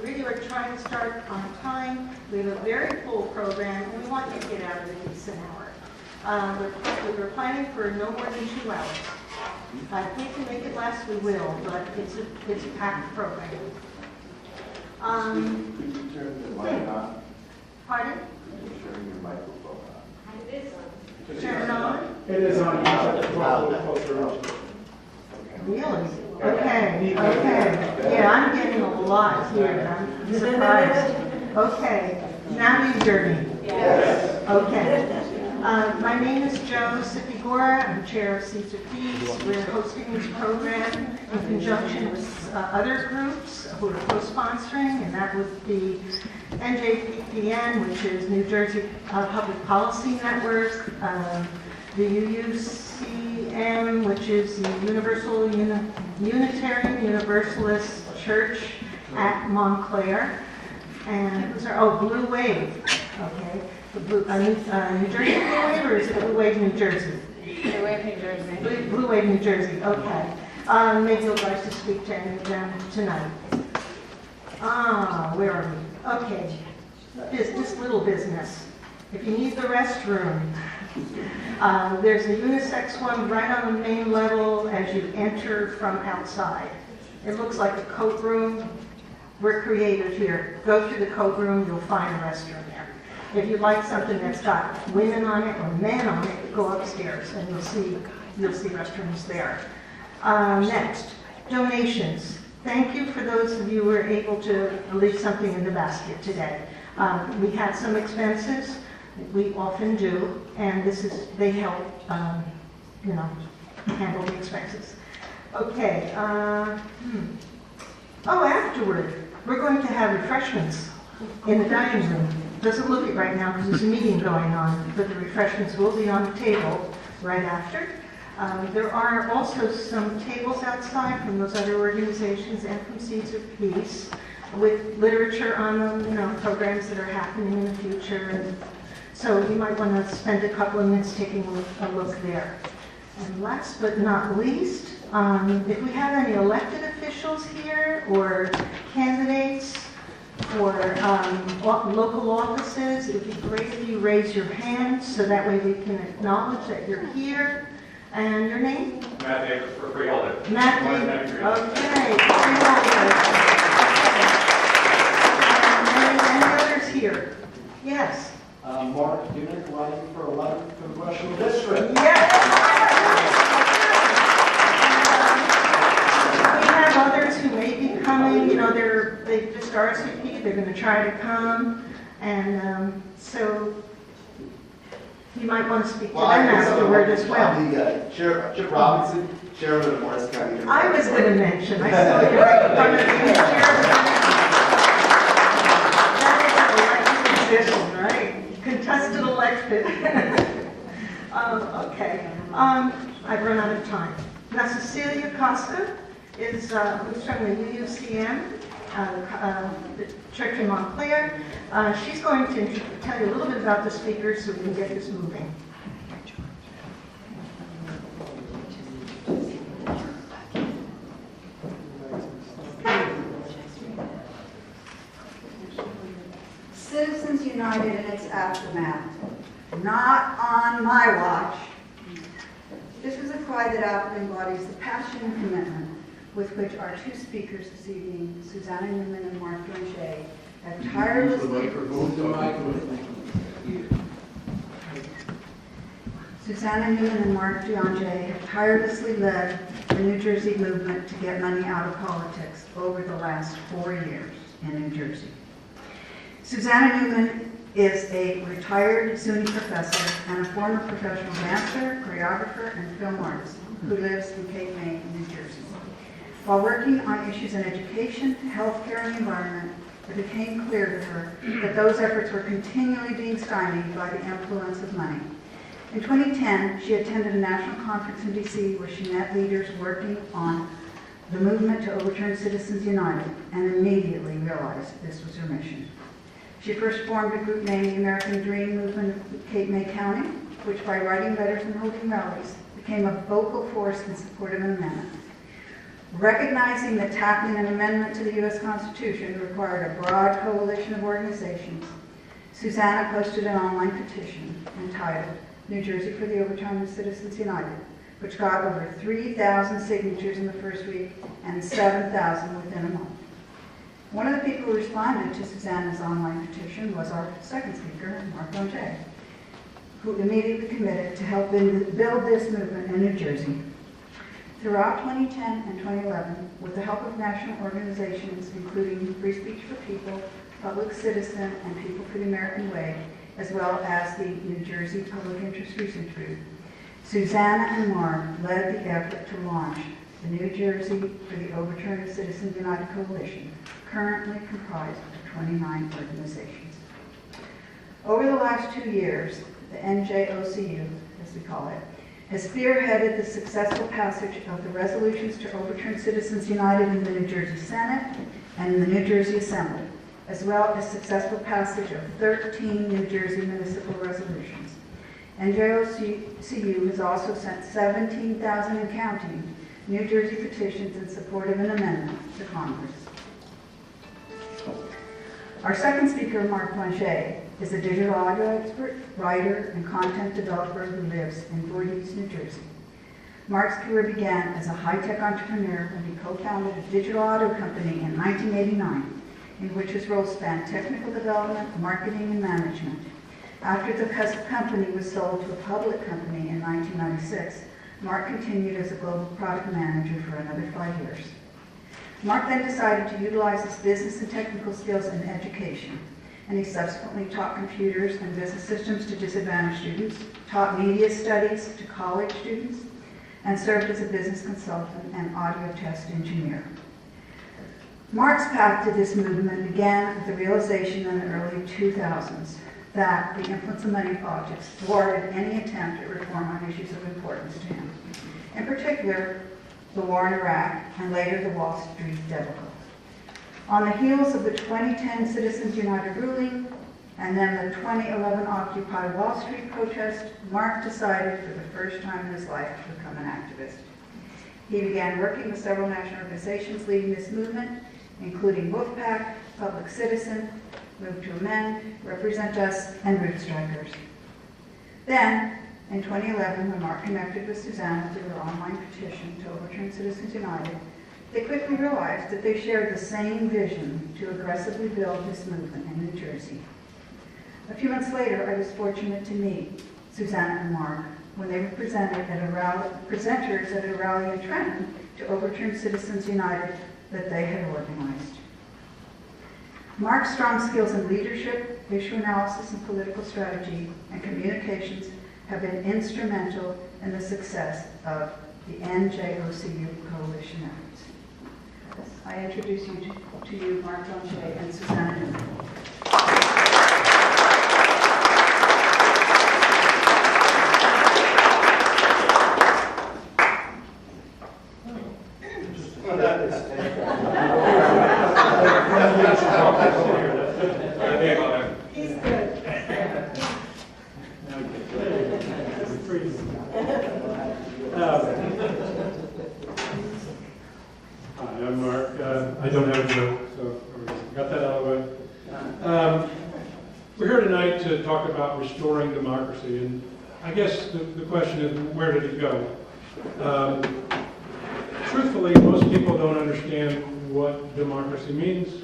really are trying to start on time. We have a very full program, and we want you to get out of at least an hour. We're planning for no more than 2 hours. If we can make it last, we will, but it's a packed program. Could you turn the mic on? Pardon? Could you turn your microphone on? It is on. Turn it on? It is on. Really? Okay, okay. Yeah, I'm getting a lot here. I'm surprised. Okay, now you journey. Yes. Okay. My name is Jo Sipigora. I'm chair of Seeds of Peace. We're hosting this program in conjunction with other groups who are co-sponsoring, and that would be NJPPN, which is New Jersey Public Policy Network, the UUCM, which is the Unitarian Universalist Church at Montclair, and Blue Wave, okay. New Jersey Blue Wave, or is it Blue Wave, New Jersey? Blue Wave, New Jersey. Blue Wave, New Jersey, okay. Maybe you'd like to speak to any of them tonight. Where are we? Okay, this little business. If you need the restroom, there's a unisex one right on the main level as you enter from outside. It looks like a coat room. We're creative here. Go through the coat room, you'll find a restroom there. If you'd like something that's got women on it or men on it, go upstairs and you'll see restrooms there. Next, donations. Thank you for those of you who were able to leave something in the basket today. We had some expenses. We often do, and they help, handle the expenses. Okay. Afterward, we're going to have refreshments in the dining room. Doesn't look it right now because there's a meeting going on, but the refreshments will be on the table right after. There are also some tables outside from those other organizations and from Seeds of Peace with literature on them, programs that are happening in the future. And so you might want to spend a couple of minutes taking a look there. And last but not least, if we have any elected officials here or candidates for local offices, it would be great if you raise your hand so that way we can acknowledge that you're here. And your name? Matt Davis for Freeholder. Matt Davis. Okay, Freeholder. Any others here? Yes. Mark Unitarian, running for 11th Congressional District. Yes. We have others who may be coming. They just RSVP'd. They're going to try to come, and so you might want to speak to them afterward as well. Chip Robinson, Chairman of Morristown. I was going to mention. I saw you right in front of me. That is an elected position, right? Contested elected. Okay. I've run out of time. Now, Cecilia Costa is who's from the UUCM, the church in Montclair. She's going to tell you a little bit about the speakers so we can get this moving. Citizens United in its aftermath. Not on my watch. This was a cry that aptly embodies the passion and commitment with which our two speakers this evening, Susanna Newman and Mark Njduc, have tirelessly... Susanna Newman and Mark Njduc have tirelessly led the New Jersey movement to get money out of politics over the last 4 years in New Jersey. Susanna Newman is a retired SUNY professor and a former professional dancer, choreographer, and film artist who lives in Cape May, New Jersey. While working on issues in education, healthcare, and the environment, it became clear to her that those efforts were continually being stymied by the influence of money. In 2010, she attended a national conference in D.C. where she met leaders working on the movement to overturn Citizens United and immediately realized this was her mission. She first formed a group named the American Dream Movement of Cape May County, which by writing letters and holding rallies became a vocal force in support of an amendment. Recognizing that tackling an amendment to the U.S. Constitution required a broad coalition of organizations, Susanna posted an online petition entitled New Jersey for the Overturn of Citizens United, which got over 3,000 signatures in the first week and 7,000 within a month. One of the people who responded to Susanna's online petition was our second speaker, Mark Njduc, who immediately committed to help build this movement in New Jersey. Throughout 2010 and 2011, with the help of national organizations including Free Speech for People, Public Citizen, and People for the American Way, as well as the New Jersey Public Interest Research Group, Susanna and Mark led the effort to launch the New Jersey for the Overturn of Citizens United Coalition, currently comprised of 29 organizations. Over the last 2 years, the NJOCU, as we call it, has spearheaded the successful passage of the resolutions to overturn Citizens United in the New Jersey Senate and in the New Jersey Assembly, as well as successful passage of 13 New Jersey municipal resolutions. NJOCU has also sent 17,000 and counting New Jersey petitions in support of an amendment to Congress. Our second speaker, Mark Njduc, is a digital audio expert, writer, and content developer who lives in Voorhees, New Jersey. Mark's career began as a high-tech entrepreneur when he co-founded a digital audio company in 1989, in which his role spanned technical development, marketing, and management. After the company was sold to a public company in 1996, Mark continued as a global product manager for another 5 years. Mark then decided to utilize his business and technical skills in education, and he subsequently taught computers and business systems to disadvantaged students, taught media studies to college students, and served as a business consultant and audio test engineer. Mark's path to this movement began with the realization in the early 2000s that the influence of money politics thwarted any attempt at reform on issues of importance to him. In particular, the war in Iraq, and later the Wall Street debacle. On the heels of the 2010 Citizens United ruling, and then the 2011 Occupy Wall Street protest, Mark decided for the first time in his life to become an activist. He began working with several national organizations leading this movement, including Wolfpack, Public Citizen, Move to Amend, Represent Us, and Root Strikers. Then, in 2011, when Mark connected with Susanna through her online petition to overturn Citizens United, they quickly realized that they shared the same vision to aggressively build this movement in New Jersey. A few months later, I was fortunate to meet Susanna and Mark when they were presenters at a rally in Trenton to overturn Citizens United that they had organized. Mark's strong skills in leadership, issue analysis and political strategy, and communications have been instrumental in the success of the NJOCU coalition efforts. I introduce you to Mark Njduc and Susanna Njduc. He's good. Hi, I'm Mark. I don't have a joke, so got that out of the way. We're here tonight to talk about restoring democracy, and I guess the question is, where did it go? Truthfully, most people don't understand what democracy means.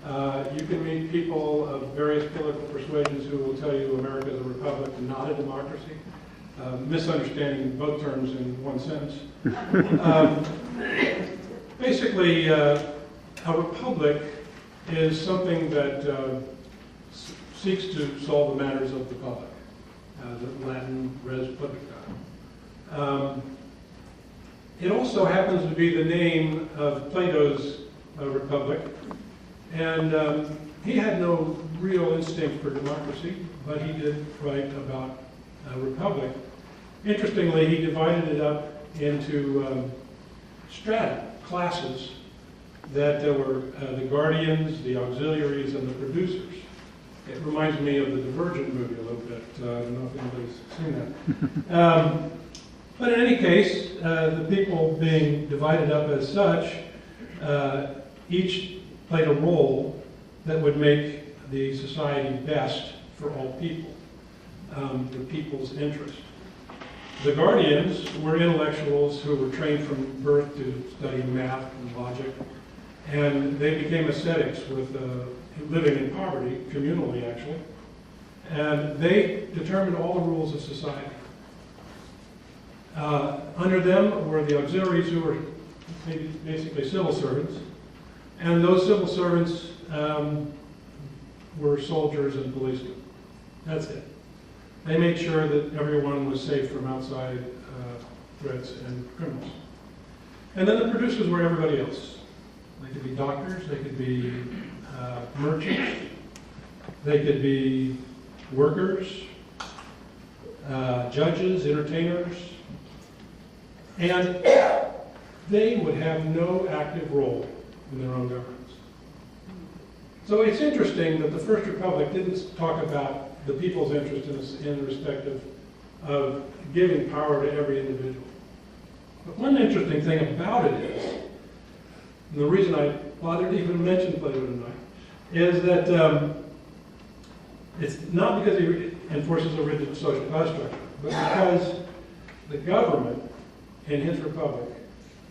You can meet people of various political persuasions who will tell you America is a republic and not a democracy, misunderstanding both terms in one sentence. Basically, a republic is something that seeks to solve the matters of the public, the Latin res publica. It also happens to be the name of Plato's Republic, and he had no real instinct for democracy, but he did write about a republic. Interestingly, he divided it up into strata, classes, that there were the guardians, the auxiliaries, and the producers. It reminds me of the Divergent movie a little bit. I don't know if anybody's seen that. But in any case, the people being divided up as such, each played a role that would make the society best for all people, the people's interest. The guardians were intellectuals who were trained from birth to study math and logic, and they became ascetics with living in poverty, communally actually, and they determined all the rules of society. Under them were the auxiliaries, who were basically civil servants, and those civil servants were soldiers and policemen. That's it. They made sure that everyone was safe from outside threats and criminals. And then the producers were everybody else. They could be doctors, they could be merchants, they could be workers, judges, entertainers, and they would have no active role in their own governments. So it's interesting that the First Republic didn't talk about the people's interest in respect of giving power to every individual. But one interesting thing about it is, and the reason I bothered to even mention Plato tonight, is that it's not because he enforces a rigid social class structure, but because the government in his republic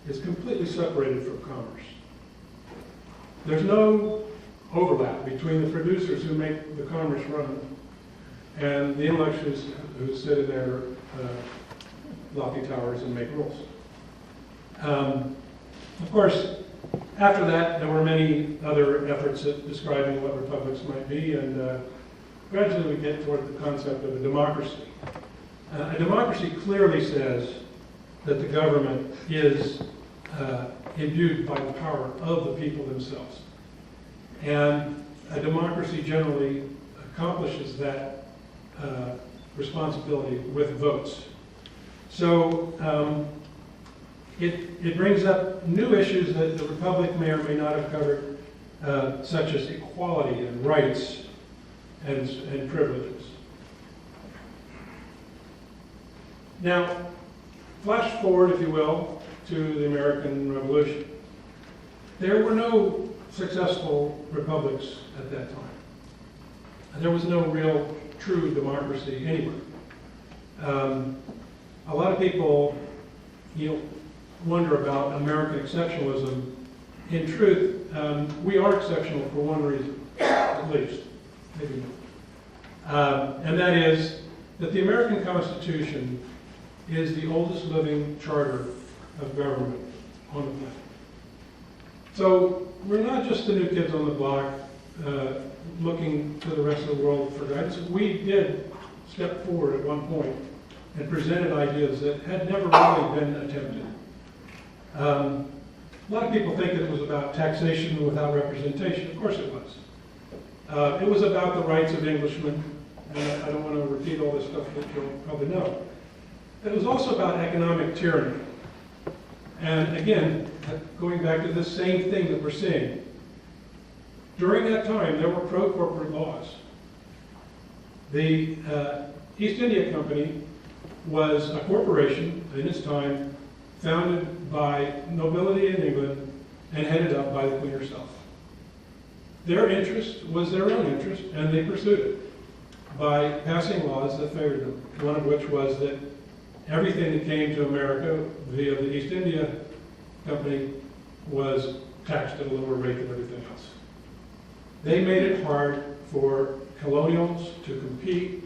is completely separated from commerce. There's no overlap between the producers who make the commerce run and the intellectuals who sit in their lofty towers and make rules. Of course, after that, there were many other efforts at describing what republics might be, and gradually we get toward the concept of a democracy. A democracy clearly says that the government is imbued by the power of the people themselves. And a democracy generally accomplishes that responsibility with votes. So it brings up new issues that the Republic may or may not have covered, such as equality and rights and privileges. Now, flash forward, if you will, to the American Revolution. There were no successful republics at that time. There was no real true democracy anywhere. A lot of people, wonder about American exceptionalism. In truth, we are exceptional for one reason, at least, maybe not. And that is that the American Constitution is the oldest living charter of government on the planet. So we're not just the new kids on the block looking to the rest of the world for guidance. We did step forward at one point and presented ideas that had never really been attempted. A lot of people think that it was about taxation without representation. Of course it was. It was about the rights of Englishmen, and I don't want to repeat all this stuff that you'll probably know. It was also about economic tyranny. And again, going back to this same thing that we're seeing, during that time there were pro-corporate laws. The East India Company was a corporation in its time founded by nobility in England and headed up by the Queen herself. Their interest was their own interest, and they pursued it by passing laws that favored them, one of which was that everything that came to America via the East India Company was taxed at a lower rate than everything else. They made it hard for colonials to compete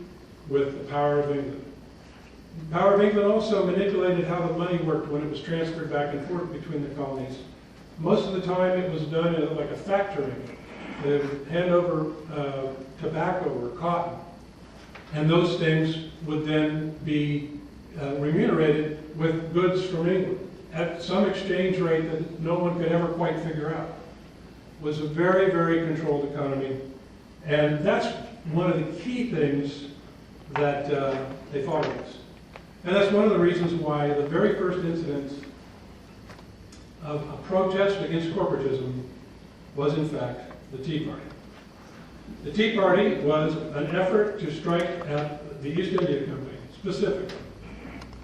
with the power of England. The power of England also manipulated how the money worked when it was transferred back and forth between the colonies. Most of the time it was done in like a factoring. They would hand over tobacco or cotton, and those things would then be remunerated with goods from England at some exchange rate that no one could ever quite figure out. It was a very, very controlled economy, and that's one of the key things that they fought against. And that's one of the reasons why the very first incident of a protest against corporatism was, in fact, the Tea Party. The Tea Party was an effort to strike at the East India Company, specifically.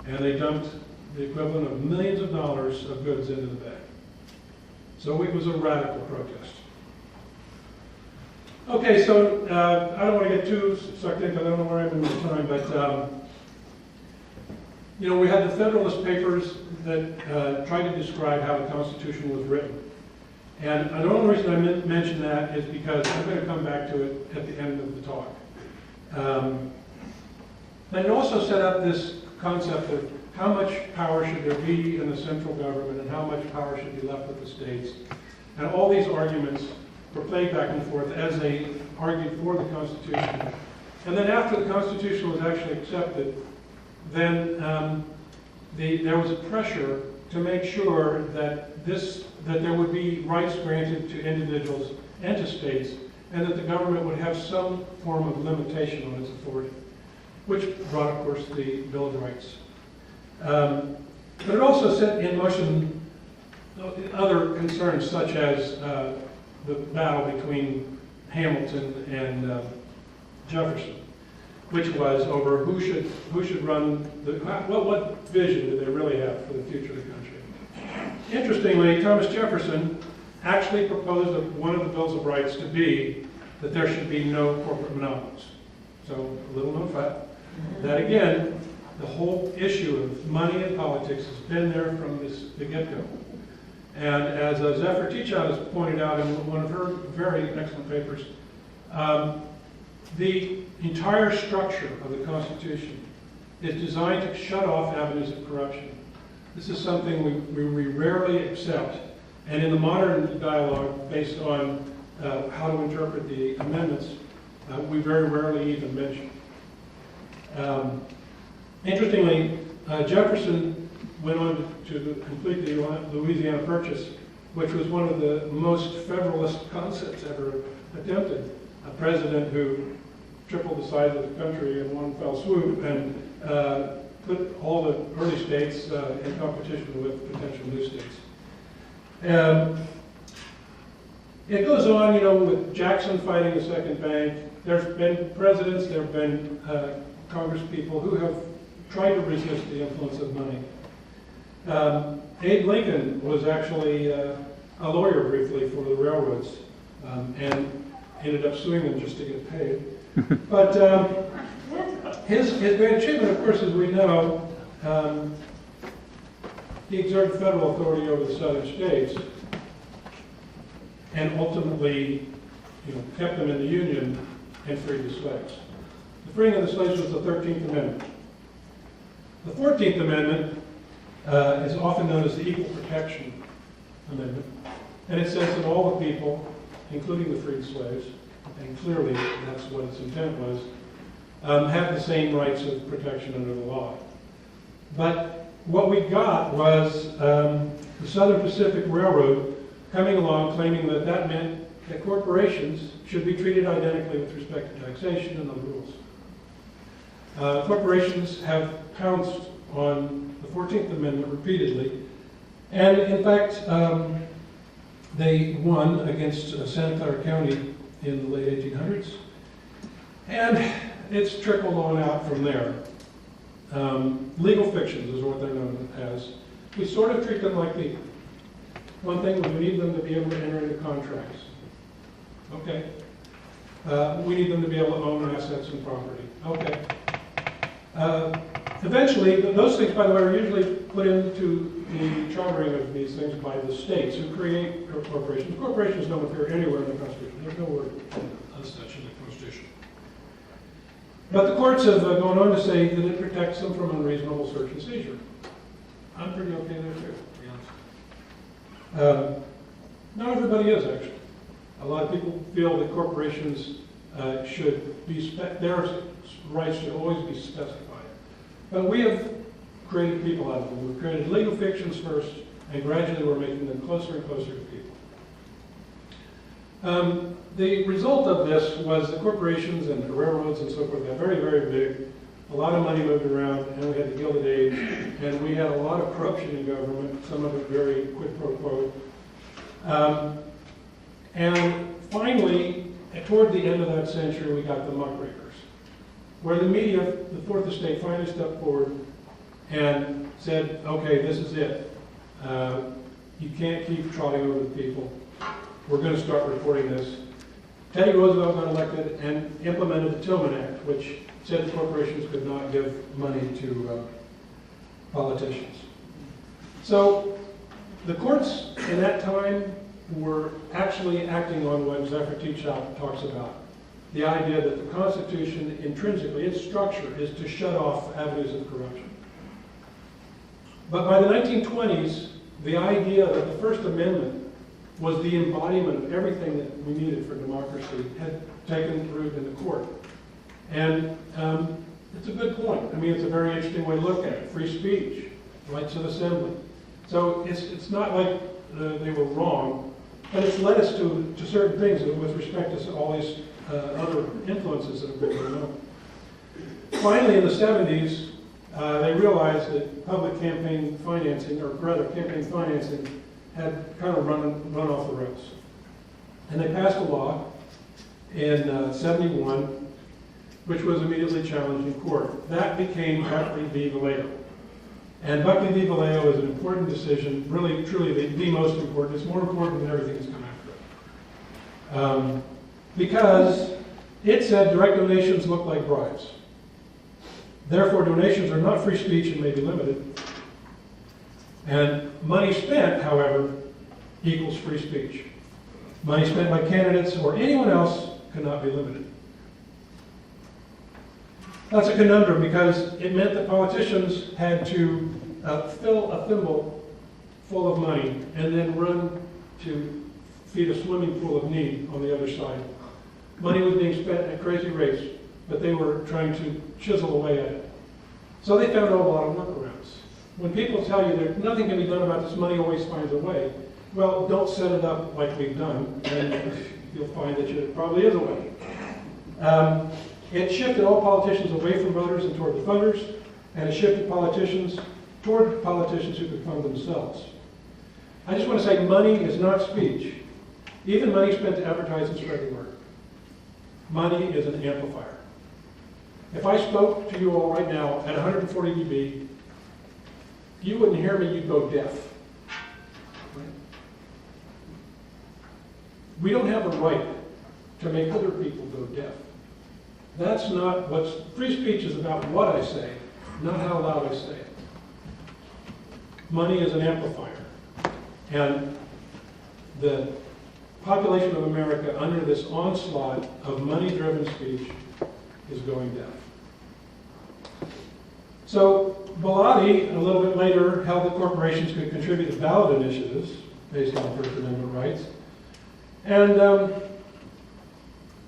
And they dumped the equivalent of millions of dollars of goods into the bay. So it was a radical protest. Okay, so I don't want to get too sucked in because I don't know where I'm in the time, but you know, we had the Federalist Papers that tried to describe how the Constitution was written. And the only reason I mention that is because I'm going to come back to it at the end of the talk. But it also set up this concept of how much power should there be in the central government and how much power should be left with the states. And all these arguments were played back and forth as they argued for the Constitution. And then after the Constitution was actually accepted, then there was a pressure to make sure that there would be rights granted to individuals and to states, and that the government would have some form of limitation on its authority, which brought, of course, the Bill of Rights. But it also set in motion other concerns, such as the battle between Hamilton and Jefferson, which was over who should run what vision did they really have for the future of the country. Interestingly, Thomas Jefferson actually proposed one of the Bills of Rights to be that there should be no corporate monopolies. So, a little known fact, that again, the whole issue of money in politics has been there from the get-go. And as Zephyr Teachout has pointed out in one of her very excellent papers, the entire structure of the Constitution is designed to shut off avenues of corruption. This is something we rarely accept, and in the modern dialogue based on how to interpret the amendments, we very rarely even mention. Interestingly, Jefferson went on to complete the Louisiana Purchase, which was one of the most federalist concepts ever attempted. A president who tripled the size of the country in one fell swoop and put all the early states in competition with potential new states. It goes on, you know, with Jackson fighting the second bank. There's been presidents, there have been Congress people who have tried to resist the influence of money. Abe Lincoln was actually a lawyer briefly for the railroads and ended up suing them just to get paid. But his great achievement, of course, as we know, he exerted federal authority over the southern states and ultimately, you know, kept them in the Union and freed the slaves. The freeing of the slaves was the 13th Amendment. The 14th Amendment is often known as the Equal Protection Amendment, and it says that all the people, including the freed slaves, and clearly that's what its intent was, have the same rights of protection under the law. But what we got was the Southern Pacific Railroad coming along claiming that that meant that corporations should be treated identically with respect to taxation and other rules. Corporations have pounced on the 14th Amendment repeatedly, and in fact, they won against Santa Clara County in the late 1800s, and it's trickled on out from there. Legal fictions is what they're known as. We sort of treat them like people. One thing, we need them to be able to enter into contracts. Okay. We need them to be able to own assets and property. Okay. Eventually, those things, by the way, are usually put into the chartering of these things by the states who create corporations. Corporations don't appear anywhere in the Constitution. There's no word as such in the Constitution. But the courts have gone on to say that it protects them from unreasonable search and seizure. I'm pretty okay there too, to be honest. Not everybody is, actually. A lot of people feel that corporations should be, their rights should always be specified. But we have created people out of them. We've created legal fictions first, and gradually we're making them closer and closer to people. The result of this was the corporations and the railroads and so forth got very, very big. A lot of money moved around, and we had the Gilded Age, and we had a lot of corruption in government, some of it very quid pro quo. And finally, toward the end of that century, we got the muckrakers, where the media, the Fourth Estate, finally stepped forward and said, okay, this is it. You can't keep trotting over the people. We're going to start reporting this. Teddy Roosevelt got elected and implemented the Tillman Act, which said corporations could not give money to politicians. So the courts in that time were actually acting on what Zephyr Teachout talks about. The idea that the Constitution intrinsically, its structure, is to shut off avenues of corruption. But by the 1920s, the idea that the First Amendment was the embodiment of everything that we needed for democracy had taken root in the court. And it's a good point. I mean, it's a very interesting way to look at it. Free speech, rights of assembly. So it's not like they were wrong, but it's led us to certain things with respect to all these other influences that have been going on. Finally, in the 70s, they realized that public campaign financing, or rather campaign financing, had kind of run off the rails. And they passed a law in 71, which was immediately challenged in court. That became Buckley v. Vallejo. And Buckley v. Vallejo is an important decision, really, truly the most important. It's more important than everything that's come after it. Because it said direct donations look like bribes. Therefore, donations are not free speech and may be limited. And money spent, however, equals free speech. Money spent by candidates or anyone else cannot be limited. That's a conundrum because it meant that politicians had to fill a thimble full of money and then run to feed a swimming pool of need on the other side. Money was being spent at crazy rates, but they were trying to chisel away at it. So they found a lot of workarounds. When people tell you that nothing can be done about this, money always finds a way, well, don't set it up like we've done, and you'll find that there probably is a way. It shifted all politicians away from voters and toward the funders, and it shifted politicians toward politicians who could fund themselves. I just want to say money is not speech. Even money spent to advertise and spread the word. Money is an amplifier. If I spoke to you all right now at 140 dB, you wouldn't hear me, you'd go deaf. We don't have the right to make other people go deaf. That's not what's free speech is about what I say, not how loud I say it. Money is an amplifier. And the population of America under this onslaught of money-driven speech is going deaf. So Bellotti, a little bit later, held that corporations could contribute to ballot initiatives based on First Amendment rights. And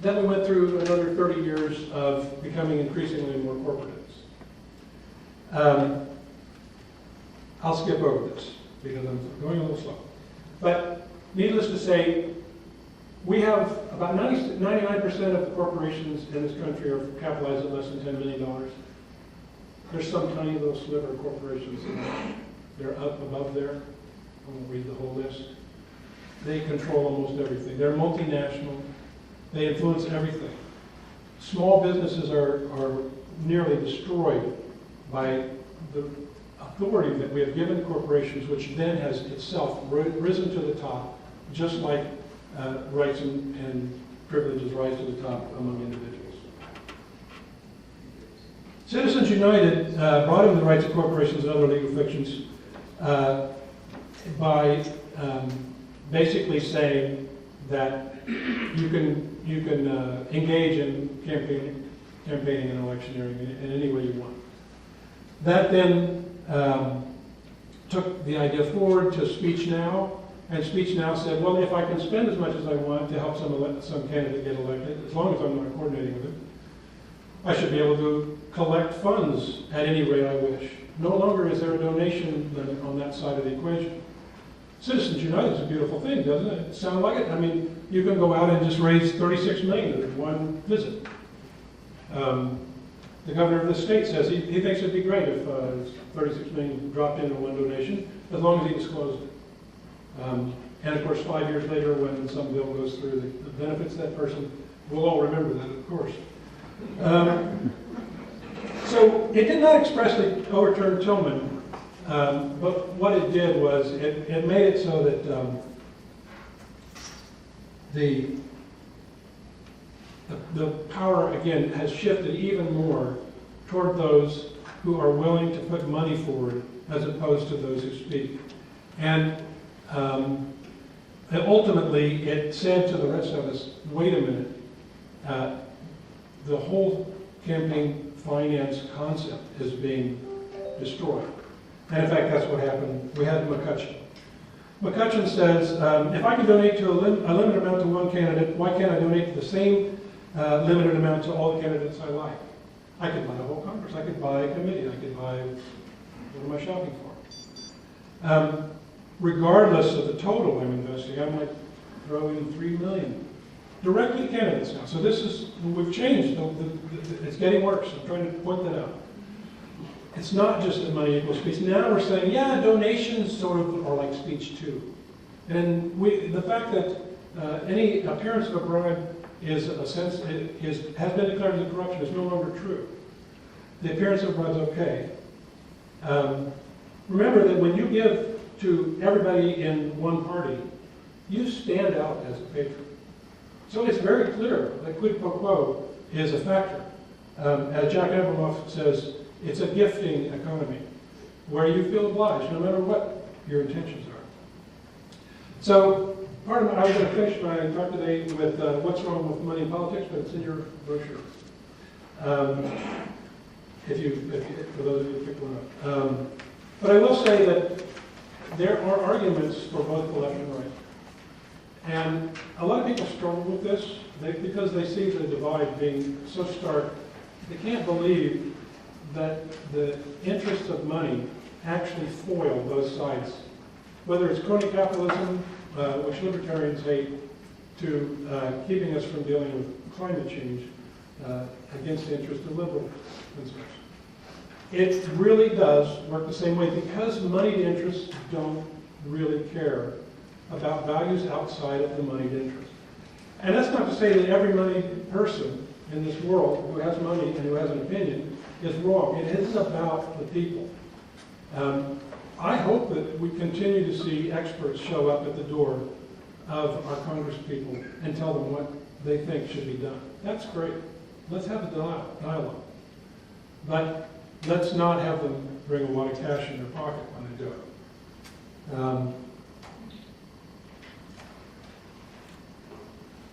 then we went through another 30 years of becoming increasingly more corporatist. I'll skip over this because I'm going a little slow. But needless to say, we have about 99% of the corporations in this country are capitalized at less than $10 million. There's some tiny little sliver of corporations they're up above there. I won't read the whole list. They control almost everything. They're multinational. They influence everything. Small businesses are nearly destroyed by the authority that we have given corporations, which then has itself risen to the top, just like rights and privileges rise to the top among individuals. Citizens United brought in the rights of corporations and other legal fictions by basically saying that you can engage in campaigning and electioneering in any way you want. That then took the idea forward to Speech Now, and Speech Now said, well, if I can spend as much as I want to help some candidate get elected, as long as I'm not coordinating with him, I should be able to collect funds at any rate I wish. No longer is there a donation limit on that side of the equation. Citizens United is a beautiful thing, doesn't it? Sound like it? I mean, you can go out and just raise $36 million in one visit. The governor of the state says he thinks it'd be great if $36 million dropped into one donation, as long as he disclosed it. And of course, 5 years later, when some bill goes through that benefits that person, we'll all remember that, of course. So So it did not expressly overturn Tillman, but what it did was it made it so that the power, again, has shifted even more toward those who are willing to put money forward as opposed to those who speak. And ultimately, it said to the rest of us, wait a minute, the whole campaign finance concept is being destroyed. And in fact, that's what happened. We had McCutcheon. McCutcheon says, if I can donate to a limited amount to one candidate, why can't I donate to the same limited amount to all the candidates I like? I could buy a whole Congress. I could buy a committee. I could buy, what am I shopping for? Regardless of the total I'm investing, I might throw in $3 million. Directly to candidates now. So this is, we've changed. It's getting worse. I'm trying to point that out. It's not just that money equals speech. Now we're saying, yeah, donations sort of are like speech too. And the fact that any appearance of a bribe has been declared as corruption is no longer true. The appearance of a bribe is okay. Remember that when you give to everybody in one party, you stand out as a patron. So it's very clear that quid pro quo is a factor. As Jack Abramoff says, it's a gifting economy where you feel obliged no matter what your intentions are. So part of I was going to finish my talk today with what's wrong with money in politics, but it's in your brochure. For those of you who pick one up. But I will say that there are arguments for both the left and right. And a lot of people struggle with this because they see the divide being so stark. They can't believe that the interests of money actually foil both sides. Whether it's crony capitalism, which libertarians hate, to keeping us from dealing with climate change against the interest of liberal concerns. It really does work the same way because moneyed interests don't really care about values outside of the moneyed interest. And that's not to say that every moneyed person in this world who has money and who has an opinion is wrong. It isn't about the people. I hope that we continue to see experts show up at the door of our Congress people and tell them what they think should be done. That's great. Let's have a dialogue. But let's not have them bring a lot of cash in their pocket when they do it.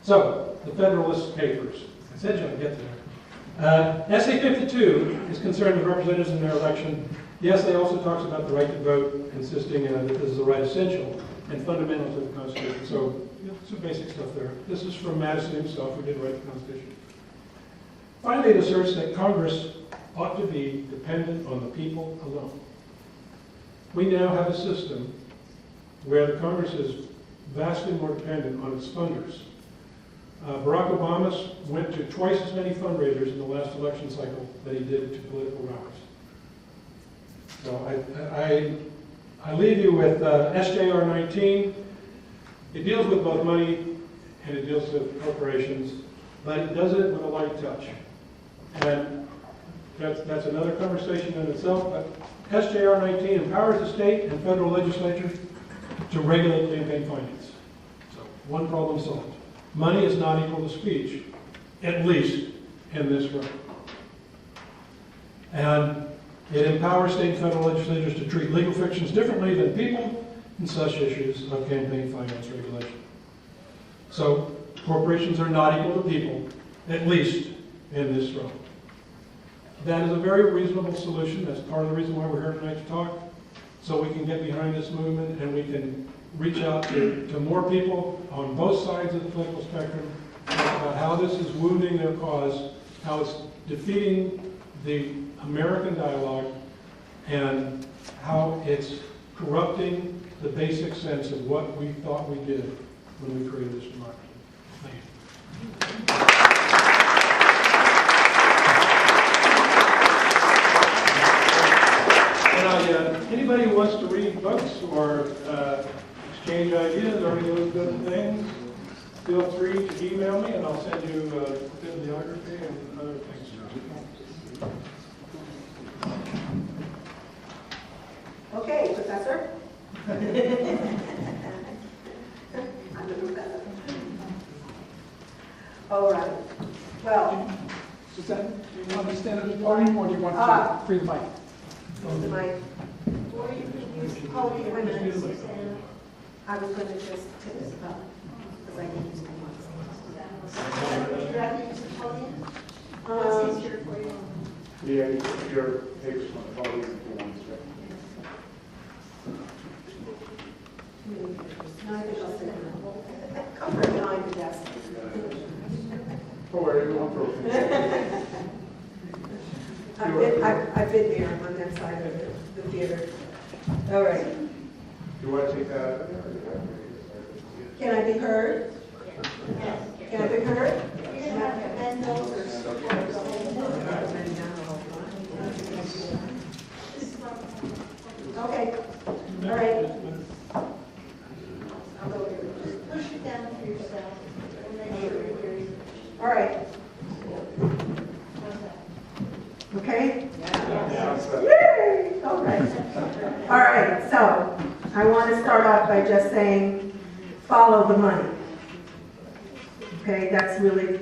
So, the Federalist Papers. I said you'd get there. Essay 52 is concerned with representatives in their election. The essay also talks about the right to vote, insisting that this is a right essential and fundamental to the Constitution. So, some basic stuff there. This is from Madison himself, who did write the Constitution. Finally, it asserts that Congress ought to be dependent on the people alone. We now have a system where the Congress is vastly more dependent on its funders. Barack Obama went to twice as many fundraisers in the last election cycle that he did to political rallies. So I leave you with SJR 19. It deals with both money and it deals with corporations, but it does it with a light touch. And that's another conversation in itself, but SJR 19 empowers the state and federal legislatures to regulate campaign finance. So one problem solved. Money is not equal to speech, at least in this room. And it empowers state and federal legislatures to treat legal fictions differently than people in such issues of campaign finance regulation. So corporations are not equal to people, at least in this room. That is a very reasonable solution. That's part of the reason why we're here tonight to talk, so we can get behind this movement and we can reach out to more people on both sides of the political spectrum about how this is wounding their cause, how it's defeating the American dialogue, and how it's corrupting the basic sense of what we thought we did when we created this democracy. Thank you. Anybody who wants to read books or exchange ideas or any of those good things, feel free to email me and I'll send you bibliography and other things. right. Well, Suzanne, do you want to stand at the podium or do you want to free the mic? the mic. Or you could use the podium. Wait a minute, Suzanne. I was going to just tip this up, because I didn't use my mic. Would you rather use the podium? What's easier for you? Yeah, your takes on the podium if you want to. No, I think I'll sit down. Come right behind the desk. Oh, where are you going for? I've been there on that side of the theater. All right. You want to take that? Can I be heard? Can I be heard? Okay. All right. I'll go here. Just push it down for yourself. All right. Okay? Yay! All right. All right, so I want to start off by just saying, follow the money. Okay, that's really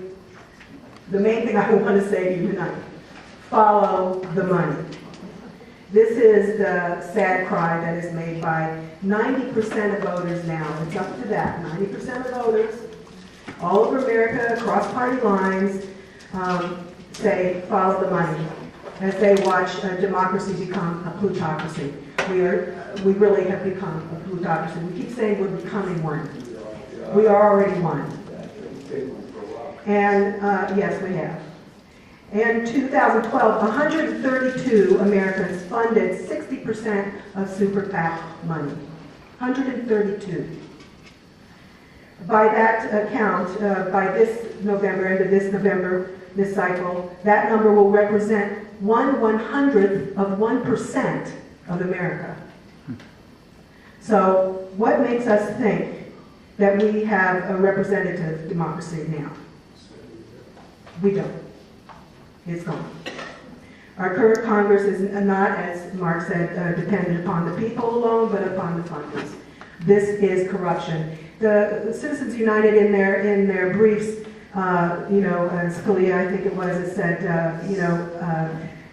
the main thing I want to say to you tonight. Follow the money. This is the sad cry that is made by 90% of voters now. It's up to that. 90% of voters all over America, across party lines, say follow the money as they watch democracy become a plutocracy. We really have become a plutocracy. We keep saying we're becoming one. We are already one. And yes, we have. In 2012, 132 Americans funded 60% of super PAC money. 132. By that count, by this November, end of this November, this cycle, that number will represent 1/100th of 1% of America. So what makes us think that we have a representative democracy now? We don't. It's gone. Our current Congress is not, as Mark said, dependent upon the people alone, but upon the funders. This is corruption. The Citizens United in their briefs, Scalia, I think it was, it said,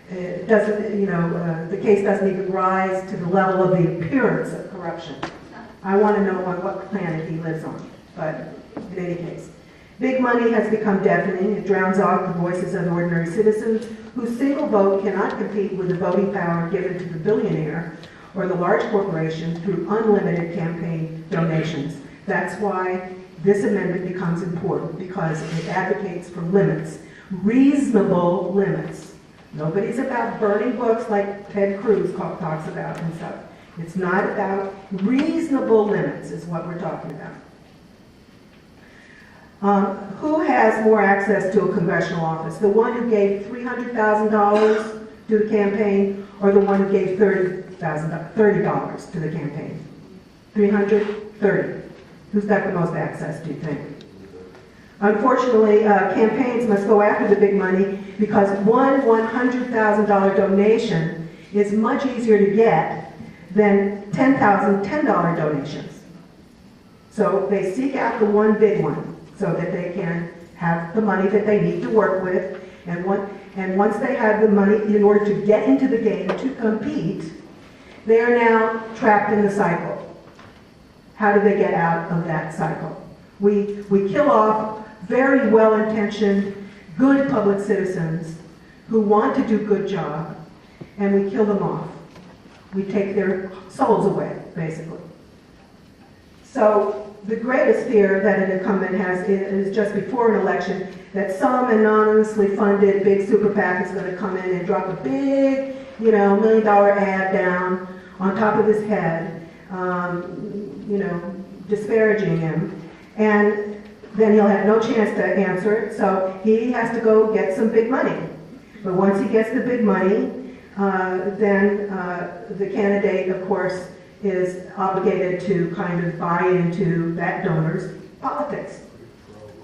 it doesn't, the case doesn't even rise to the level of the appearance of corruption. I want to know on what planet he lives on, but in any case. Big money has become deafening. It drowns out the voices of ordinary citizens whose single vote cannot compete with the voting power given to the billionaire or the large corporation through unlimited campaign donations. That's why this amendment becomes important, because it advocates for limits, reasonable limits. Nobody's about burning books like Ted Cruz talks about and stuff. It's not about reasonable limits is what we're talking about. Who has more access to a congressional office? The one who gave $300,000 to the campaign, or the one who gave $30 to the campaign? 330. Who's got the most access, do you think? Unfortunately, campaigns must go after the big money because one $100,000 donation is much easier to get than $10,000 $10 donations. So they seek out the one big one so that they can have the money that they need to work with. And once they have the money in order to get into the game, to compete, they are now trapped in the cycle. How do they get out of that cycle? We kill off very well-intentioned, good public citizens who want to do a good job, and we kill them off. We take their souls away, basically. So the greatest fear that an incumbent has is just before an election that some anonymously funded big super PAC is going to come in and drop a big, $1 million ad down on top of his head, disparaging him. And then he'll have no chance to answer it, so he has to go get some big money. But once he gets the big money, then the candidate, of course, is obligated to kind of buy into that donor's politics.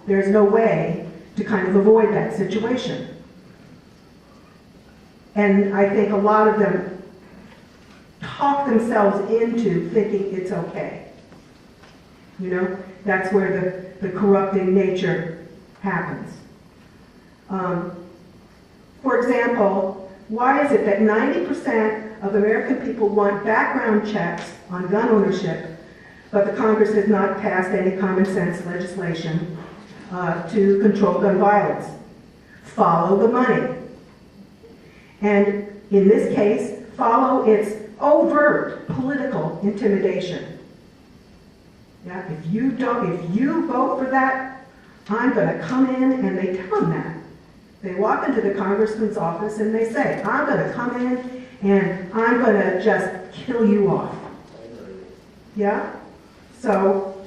There's no way to kind of avoid that situation. And I think a lot of them talk themselves into thinking it's okay. That's where the corrupting nature happens. For example, why is it that 90% of American people want background checks on gun ownership, but the Congress has not passed any common sense legislation to control gun violence? Follow the money. And in this case, follow its overt political intimidation. Yeah, if you vote for that, I'm going to come in, and they tell them that. They walk into the congressman's office and they say, I'm going to come in and I'm going to just kill you off. Yeah? So,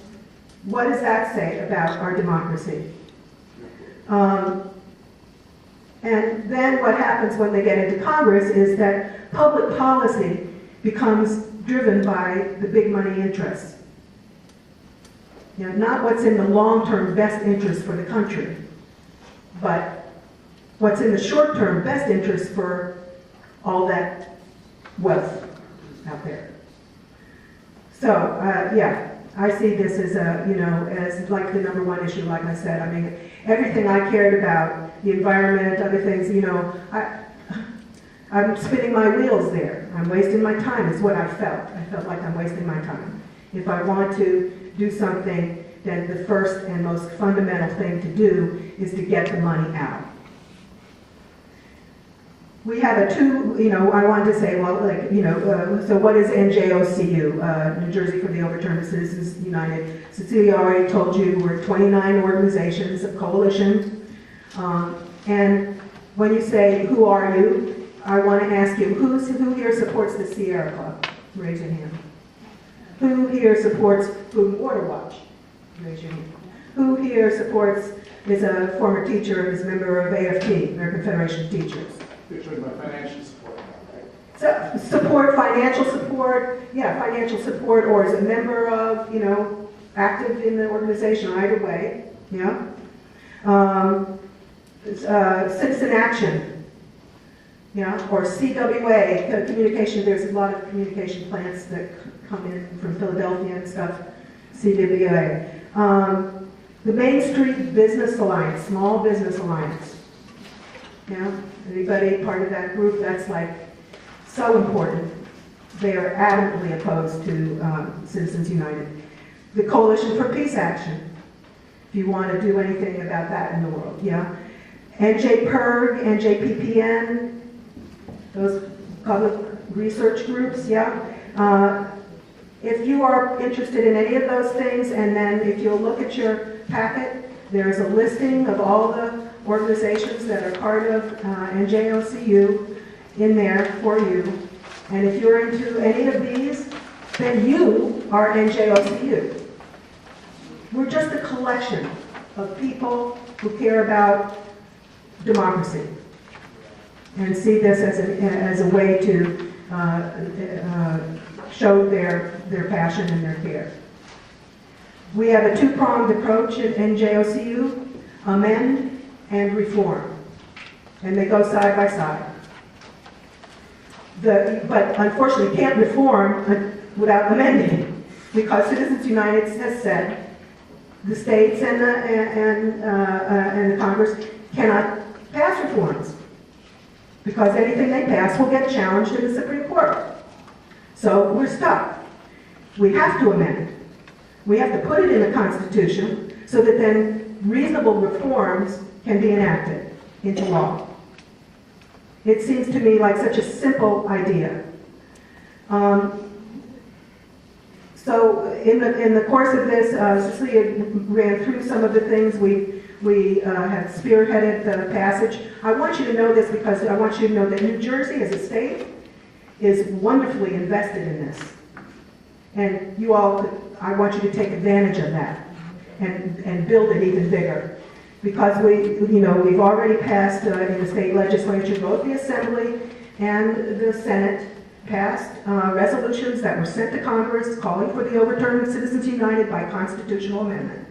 what does that say about our democracy? And then what happens when they get into Congress is that public policy becomes driven by the big money interests. You know, not what's in the long-term best interest for the country, but what's in the short-term best interest for all that wealth out there. So, yeah, I see this as as like the number one issue, like I said. I mean, everything I cared about, the environment, other things, I'm spinning my wheels there. I'm wasting my time is what I felt. I felt like I'm wasting my time. If I want to do something, then the first and most fundamental thing to do is to get the money out. We have I wanted to say, well, so what is NJOCU, New Jersey for the Overturn Citizens United? Cecilia already told you we're 29 organizations, a coalition. And when you say, who are you? I want to ask you, who here supports the Sierra Club? Raise your hand. Who here supports Food and Water Watch? Raise your hand. Who here is a former teacher, is a member of AFT, American Federation of Teachers? You're talking about financial support, right? So, financial support, or as a member of, active in the organization, either way, yeah. Citizen Action, yeah, or CWA, communication, there's a lot of communication plants that come in from Philadelphia and stuff, CWA. The Main Street Business Alliance, Small Business Alliance, yeah, anybody part of that group? That's like so important. They are adamantly opposed to Citizens United. The Coalition for Peace Action, if you want to do anything about that in the world, yeah. NJPIRG, NJPPN, those public research groups, yeah. If you are interested in any of those things, and then if you'll look at your packet, there's a listing of all the organizations that are part of NJOCU in there for you. And if you're into any of these, then you are NJOCU. We're just a collection of people who care about democracy and see this as a way to show their passion and their care. We have a two-pronged approach at NJOCU, amend and reform, and they go side by side. But unfortunately, you can't reform without amending, because Citizens United has said the states and the Congress cannot pass reforms, because anything they pass will get challenged in the Supreme Court. So we're stuck. We have to amend. We have to put it in the Constitution so that then reasonable reforms can be enacted into law. It seems to me like such a simple idea. So in the course of this, Cecilia ran through some of the things we have spearheaded the passage. I want you to know this because I want you to know that New Jersey as a state is wonderfully invested in this. And you all, I want you to take advantage of that and build it even bigger. Because we've already passed in the state legislature, both the Assembly and the Senate passed resolutions that were sent to Congress calling for the overturn of Citizens United by constitutional amendment.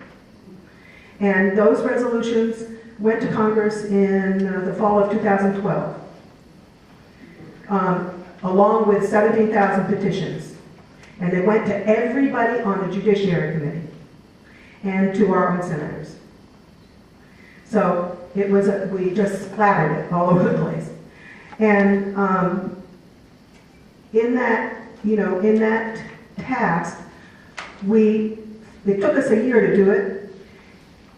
And those resolutions went to Congress in the fall of 2012, along with 17,000 petitions. And they went to everybody on the Judiciary Committee and to our own senators. So it was, we just splattered it all over the place. And in that, in that task, it took us a year to do it.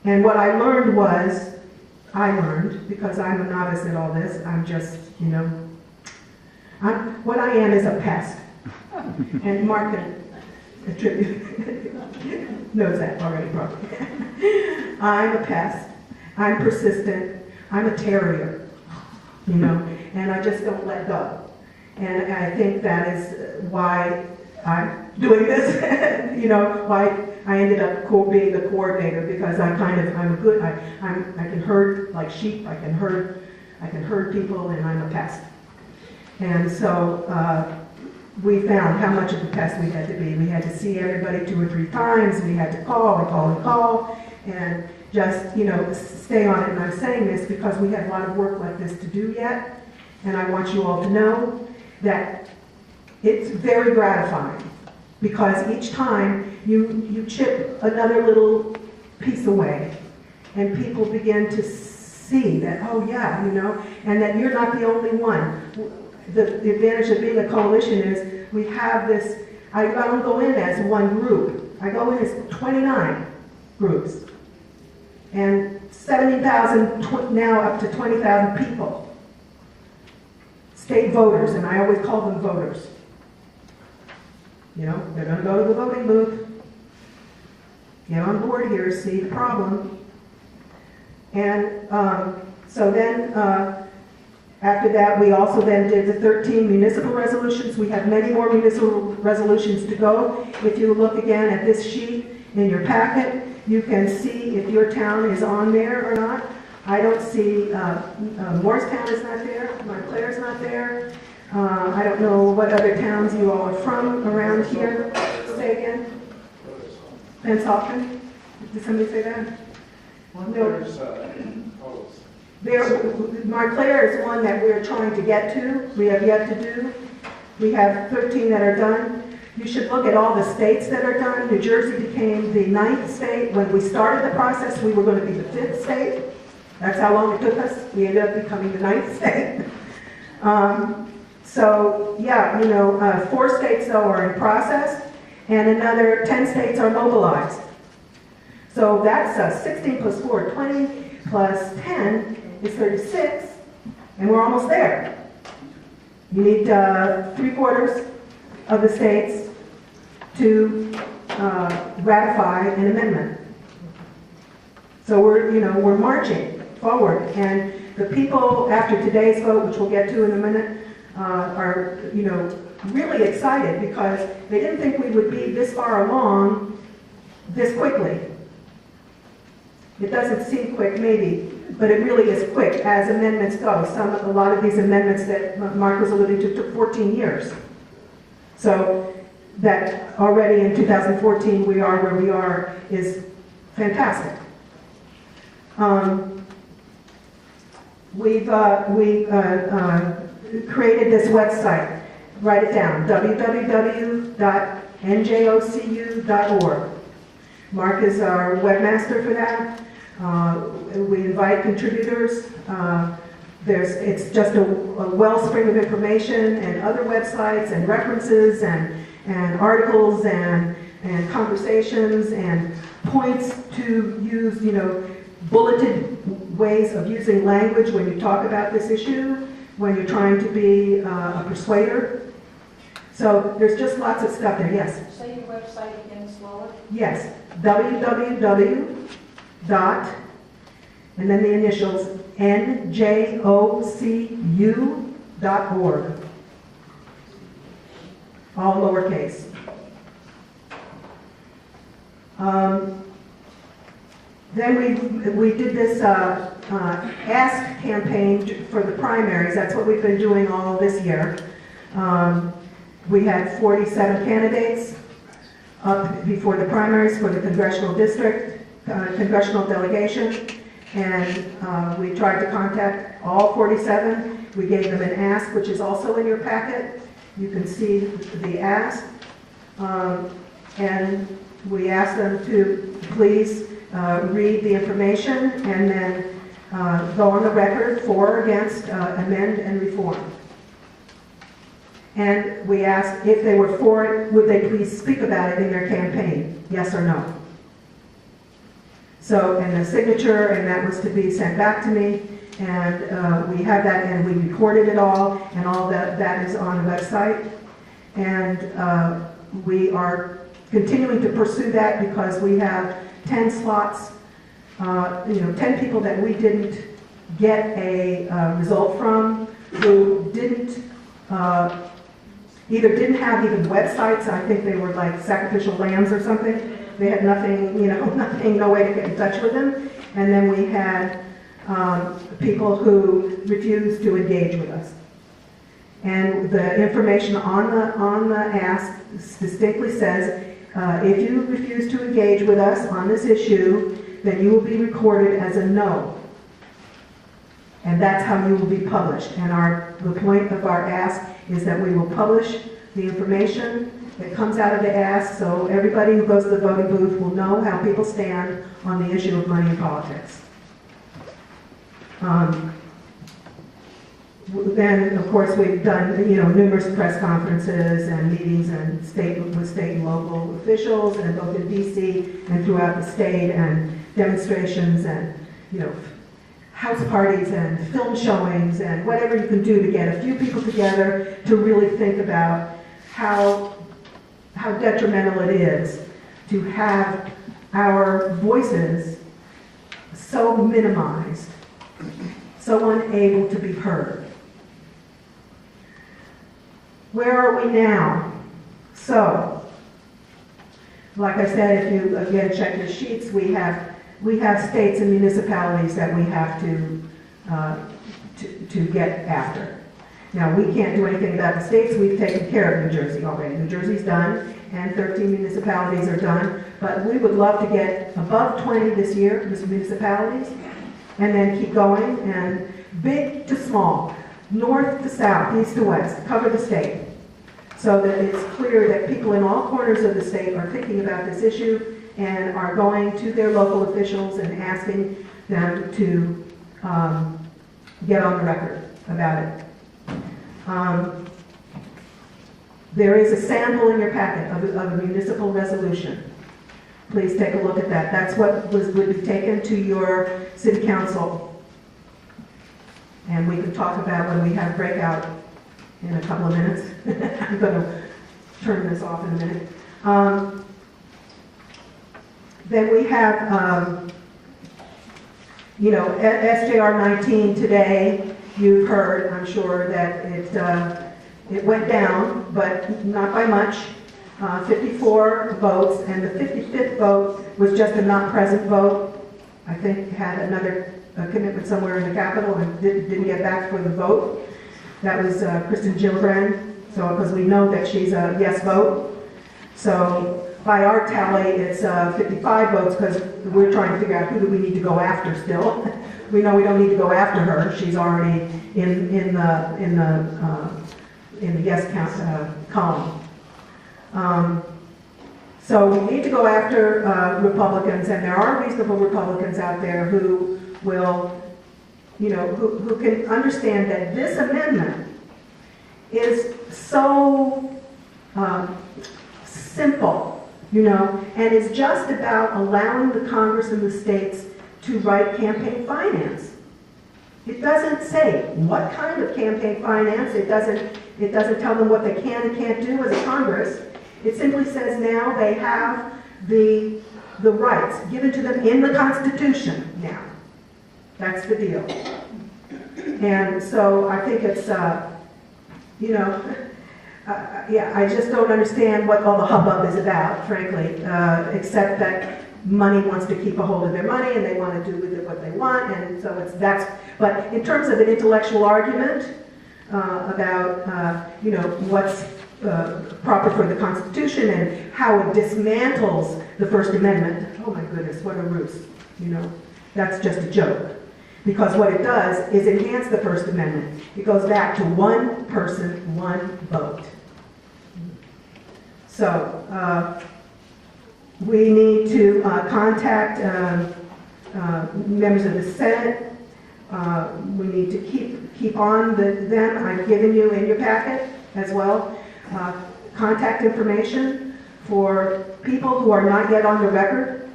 And what I learned was, because I'm a novice at all this, I'm just, what I am is a pest. And Mark can attribute, knows that already probably. I'm a pest, I'm persistent, I'm a terrier, and I just don't let go. And I think that is why I'm doing this, why I ended up being the coordinator, because I'm a good, I can herd like sheep, I can herd people, and I'm a pest. And so we found how much of a pest we had to be. We had to see everybody 2 or 3 times. We had to call, and just, stay on it. And I'm saying this because we have a lot of work like this to do yet, and I want you all to know that it's very gratifying, because each time you chip another little piece away, and people begin to see that, oh yeah, and that you're not the only one. The advantage of being a coalition is we have this, I don't go in as one group, I go in as 29 groups, and 70,000, now up to 20,000 people. State voters, and I always call them voters. They're going to go to the voting booth, get on board here, see the problem. And so then, after that, we also then did the 13 municipal resolutions. We have many more municipal resolutions to go. If you look again at this sheet in your packet, you can see if your town is on there or not. I don't see, Morristown is not there, Montclair's not there. I don't know what other towns you all are from around here. Say again? Pennsauken? Did somebody say that? There's, Montclair is one that we're trying to get to. We have yet to do. We have 13 that are done. You should look at all the states that are done. New Jersey became the 9th state. When we started the process, we were going to be the 5th state. That's how long it took us. We ended up becoming the 9th state. So, yeah, 4 states, though, are in process, and another 10 states are mobilized. So that's 16 plus 4, 20 plus 10 is 36, and we're almost there. You need 3/4 of the states to ratify an amendment. So we're marching forward, and the people after today's vote, which we'll get to in a minute, are really excited, because they didn't think we would be this far along this quickly. It doesn't seem quick, maybe, but it really is quick as amendments go. A lot of these amendments that Mark was alluding to took 14 years. So that already in 2014 we are where we are is fantastic. We've created this website. Write it down, www.njocu.org. Mark is our webmaster for that. We invite contributors. It's just a wellspring of information and other websites and references and articles and conversations and points to use, bulleted ways of using language when you talk about this issue, when you're trying to be a persuader. So there's just lots of stuff there. Yes? Say your website again slower. Yes. www. And then the initials NJOCU.org. All lowercase. Then we did this Ask campaign for the primaries. That's what we've been doing all this year. We had 47 candidates up before the primaries for the congressional district, congressional delegation, and we tried to contact all 47. We gave them an ask, which is also in your packet. You can see the ask, and we asked them to please read the information and then go on the record for or against amend and reform. And we asked if they were for it, would they please speak about it in their campaign, yes or no? So, and the signature, and that was to be sent back to me, and we have that, and we recorded it all, and all that is on the website. And we are continuing to pursue that because we have 10 slots, 10 people that we didn't get a result from, who didn't, either didn't have even websites. I think they were like sacrificial lambs or something. They had nothing, nothing, no way to get in touch with them. And then we had people who refused to engage with us. And the information on the ask distinctly says, if you refuse to engage with us on this issue, then you will be recorded as a no. And that's how you will be published. And the point of our ask is that we will publish the information that comes out of the ask, so everybody who goes to the voting booth will know how people stand on the issue of money in politics. Then, of course, we've done, numerous press conferences and meetings and with state and local officials, and both in DC and throughout the state, and demonstrations and, house parties and film showings and whatever you can do to get a few people together to really think about how detrimental it is to have our voices so minimized, so unable to be heard. Where are we now? So, like I said, if you again check the sheets, we have states and municipalities that we have to get after. Now, we can't do anything about the states. We've taken care of New Jersey already. New Jersey's done, and 13 municipalities are done. But we would love to get above 20 this year, municipalities, and then keep going, and big to small, north to south, east to west, cover the state, so that it's clear that people in all corners of the state are thinking about this issue and are going to their local officials and asking them to get on the record about it. There is a sample in your packet of a municipal resolution. Please take a look at that. That's what would be taken to your city council. And we can talk about when we have breakout in a couple of minutes. I'm going to turn this off in a minute. Then we have, SJR 19 today. You've heard, I'm sure, that it went down, but not by much. 54 votes, and the 55th vote was just a not present vote. I think had another commitment somewhere in the Capitol and didn't get back for the vote. That was Kristen Gillibrand, so because we know that she's a yes vote. So by our tally, it's 55 votes because we're trying to figure out who do we need to go after still. We know we don't need to go after her. She's already in the yes count column. So we need to go after Republicans, and there are reasonable Republicans out there who will, who can understand that this amendment is so simple, and it's just about allowing the Congress and the states to write campaign finance. It doesn't say what kind of campaign finance. It doesn't tell them what they can and can't do as a Congress. It simply says now they have the rights given to them in the Constitution now. That's the deal. And so I think it's, I just don't understand what all the hubbub is about, frankly, except that money wants to keep a hold of their money and they want to do with it what they want, and so but in terms of an intellectual argument about, what's proper for the Constitution and how it dismantles the First Amendment, oh my goodness, what a ruse, that's just a joke. Because what it does is enhance the First Amendment. It goes back to one person, one vote. So we need to contact members of the Senate We need to keep on them. I've given you in your packet as well contact information for people who are not yet on the record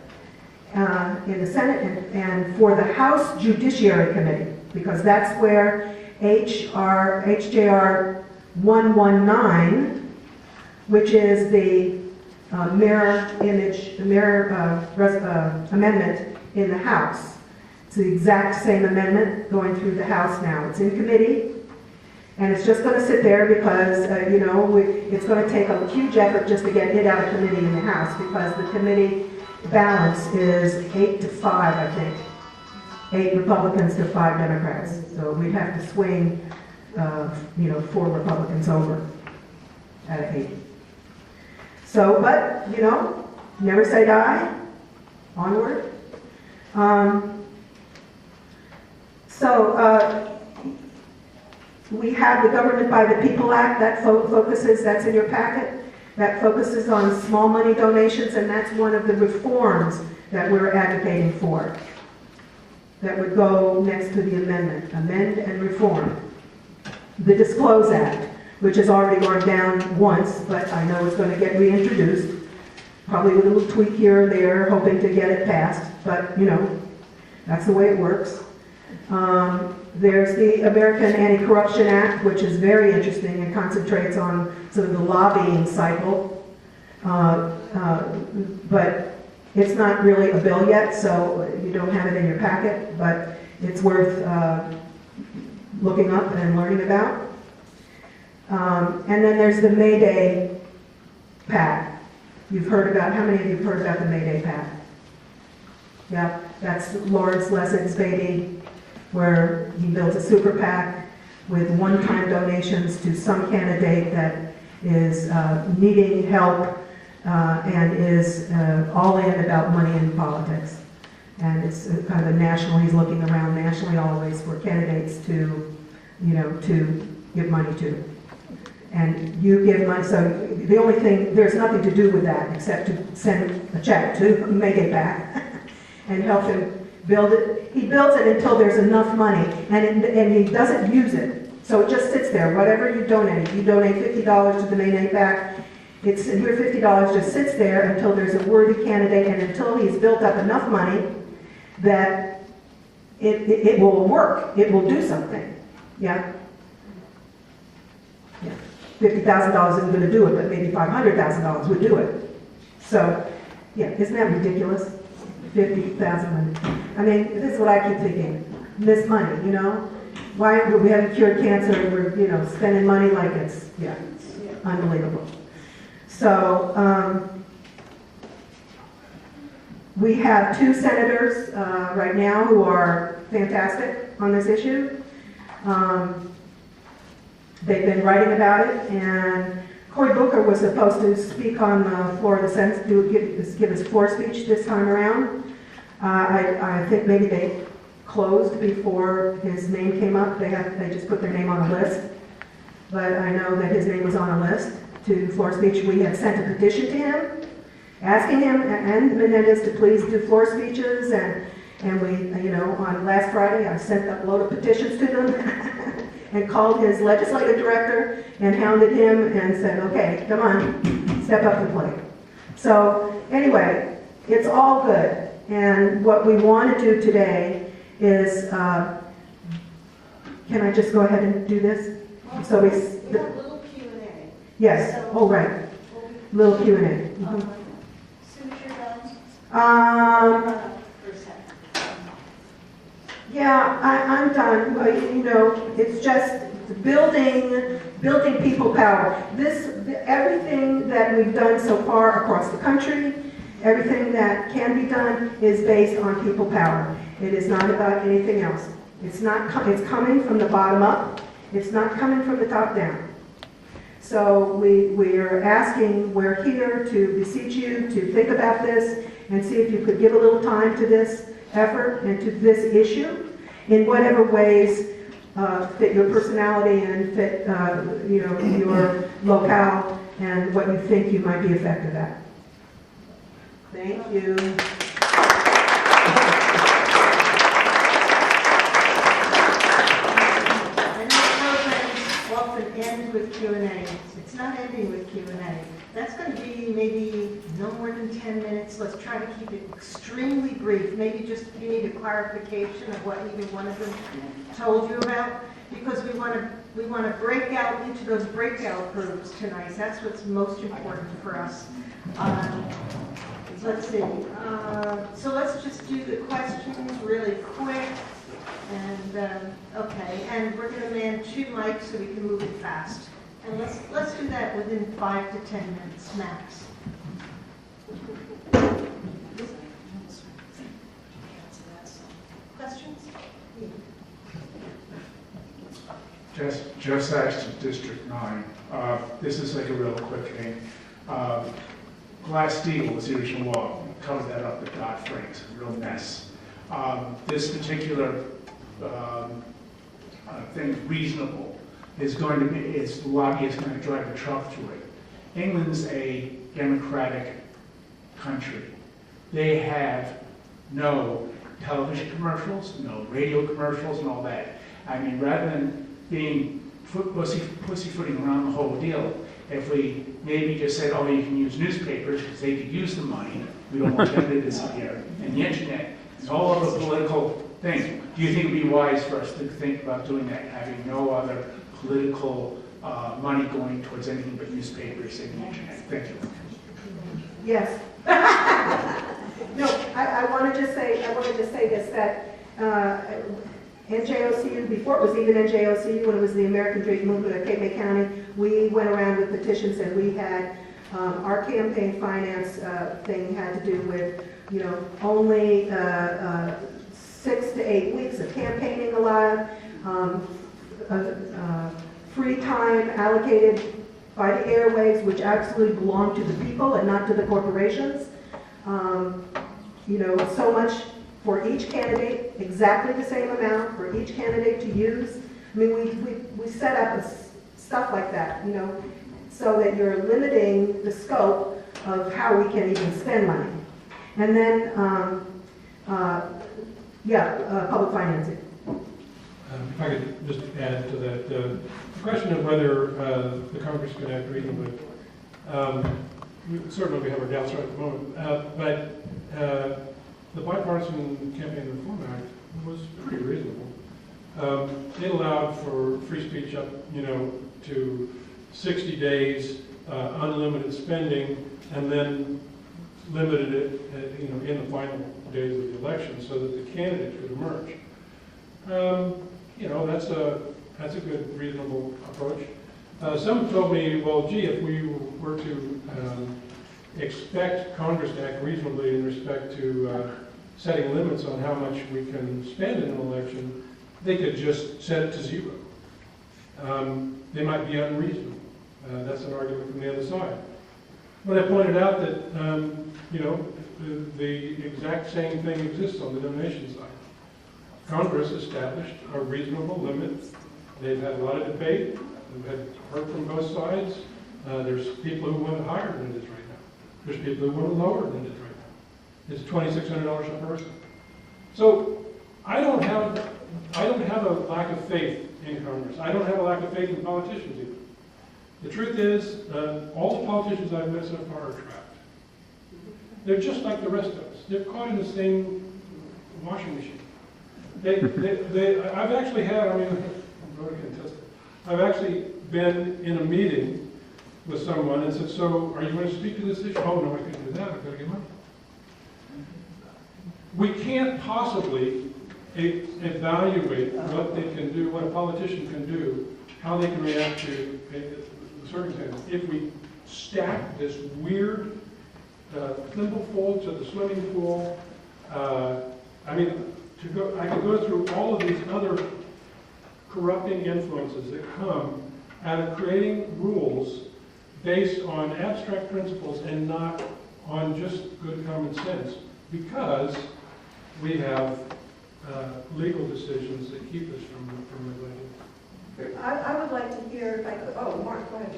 in the Senate and for the House Judiciary Committee, because that's where HJR 119, which is the mirror amendment in the House. It's the exact same amendment going through the House now. It's in committee, and it's just going to sit there because, it's going to take a huge effort just to get it out of committee in the House, because the committee balance is 8-5, I think. 8 Republicans to 5 Democrats. So we'd have to swing, 4 Republicans over out of 8. So, but, never say die. Onward. We have the Government by the People Act that focuses, that's in your packet, that focuses on small money donations, and that's one of the reforms that we're advocating for. That would go next to the amendment, amend and reform. The Disclose Act, which has already gone down once, but I know it's going to get reintroduced, probably with a little tweak here or there, hoping to get it passed, but that's the way it works. There's the American Anti-Corruption Act, which is very interesting and concentrates on sort of the lobbying cycle, but it's not really a bill yet, so you don't have it in your packet, but it's worth looking up and learning about. And then there's the May Day PAC. You've heard about, how many of you have heard about the May Day PAC? Yeah, that's Lawrence Lessig's baby, where he builds a super PAC with one-time donations to some candidate that is needing help and is all in about money in politics. And it's kind of a national, he's looking around nationally always for candidates to give money to. And you give money, so the only thing, there's nothing to do with that except to send a check to make it back and help him build it. He builds it until there's enough money, and he doesn't use it. So it just sits there, whatever you donate. If you donate $50 to the May Day PAC, your $50 just sits there until there's a worthy candidate and until he's built up enough money that it will work. It will do something. Yeah? Yeah. $50,000 isn't going to do it, but maybe $500,000 would do it. So, yeah, isn't that ridiculous? $50,000. I mean, this is what I keep thinking. This money, Why we haven't cured cancer and we're, spending money like it's unbelievable. So, we have 2 senators right now who are fantastic on this issue. They've been writing about it, and Cory Booker was supposed to speak on the floor of the Senate, give his floor speech this time around. I think maybe they closed before his name came up. They just put their name on a list. But I know that his name was on a list to floor speech. We had sent a petition to him, asking him and Menendez to please do floor speeches, and we, on last Friday, I sent a load of petitions to them and called his legislative director and hounded him and said, okay, come on, step up to the plate. So anyway, it's all good. And what we want to do today is, can I just go ahead and do this? So we have a little Q&A. Yes, oh right, little Q&A. Mm-hmm. Soon as you're done. Yeah, I'm done. It's just building people power. Everything that we've done so far across the country, everything that can be done is based on people power. It is not about anything else. It's coming from the bottom up. It's not coming from the top down. So we're here to beseech you to think about this and see if you could give a little time to this effort and to this issue in whatever ways fit your personality and fit your locale and what you think you might be effective at. Thank you. with Q&A. It's not ending with Q&A. That's going to be maybe no more than 10 minutes. Let's try to keep it extremely brief. Maybe just if you need a clarification of what either one of them told you about, because we want to break out into those breakout groups tonight. That's what's most important for us. Let's see. So let's just do the questions really quick. And okay, and we're going to man 2 mics so we can move it fast. And let's do that within 5 to 10 minutes max. Questions? Jeff Saxton, District 9. This is like a real quick thing. Glass-Steagall was the original law. Covered that up with Dodd-Frank. It's a real mess. This particular thing, reasonable, is going to be, its lobby is going to drive a truck through it. England's a democratic country. They have no television commercials, no radio commercials, and all that. I mean, rather than being pussyfooting around the whole deal, if we maybe just said, oh, you can use newspapers because they could use the money, we don't want them to disappear, and the internet, and all of the political things. Do you think it would be wise for us to think about doing that, having no other political money going towards anything but newspapers and the internet? Thank you. Yes. No, I want to just say this, that NJOCU, before it was even NJOCU, when it was the American Dream Movement of Cape May County, we went around with petitions and we had, our campaign finance thing had to do with, you know, only 6 to 8 weeks of campaigning allowed, free time allocated by the airwaves, which absolutely belong to the people and not to the corporations. You know, so much for each candidate, exactly the same amount for each candidate to use. I mean, we set up stuff like that, you know, so that you're limiting the scope of how we can even spend money. And then, public financing. If I could just add to that, the question of whether the Congress can act reasonably. Certainly we have our doubts right at the moment, but the Bipartisan Campaign Reform Act was pretty reasonable. It allowed for free speech up, you know, to 60 days, unlimited spending, and then limited it, you know, in the final days of the election, so that the candidates could emerge. You know, that's a good, reasonable approach. Some told me, well, gee, if we were to expect Congress to act reasonably in respect to setting limits on how much we can spend in an election, they could just set it to 0. They might be unreasonable. That's an argument from the other side. But I pointed out that, you know, the exact same thing exists on the donation side. Congress established a reasonable limit. They've had a lot of debate. We've heard from both sides. There's people who want it higher than it is right now. There's people who want it lower than it is right now. It's $2,600 a person. So I don't have a lack of faith in Congress. I don't have a lack of faith in politicians either. The truth is, all the politicians I've met so far are trapped. They're just like the rest of us. They're caught in the same washing machine. I've actually had, I mean, I've actually been in a meeting with someone and said, so are you going to speak to this issue? Oh, no, I can't do that. I've got to get money. We can't possibly evaluate what they can do, what a politician can do, how they can react to circumstances. If we stack this weird thimbleful to the swimming pool, I mean, I could go through all of these other corrupting influences that come out of creating rules based on abstract principles and not on just good common sense, because we have legal decisions that keep us from regulating. I would like to hear if I could, oh, Mark, go ahead.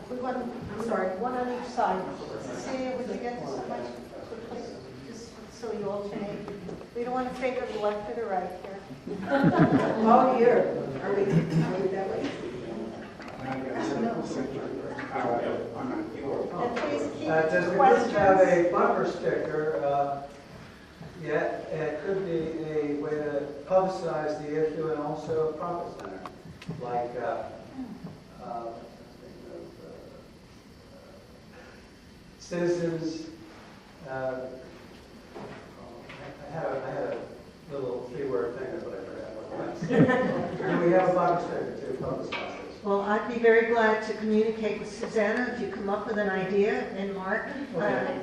We want, I'm sorry, one on each side. Cecilia, would you get this so much? Just so you alternate. We don't want to favor the left or the right here. Oh, here. Are we that way? And please keep Does the group questions. have a bumper sticker yet? It could be a way to publicize the issue and also a profit center, like citizens. I had a little three-word thing, but I forgot what it was. Do we have a bumper sticker to publicize this? Well, I'd be very glad to communicate with Susanna if you come up with an idea, and Mark,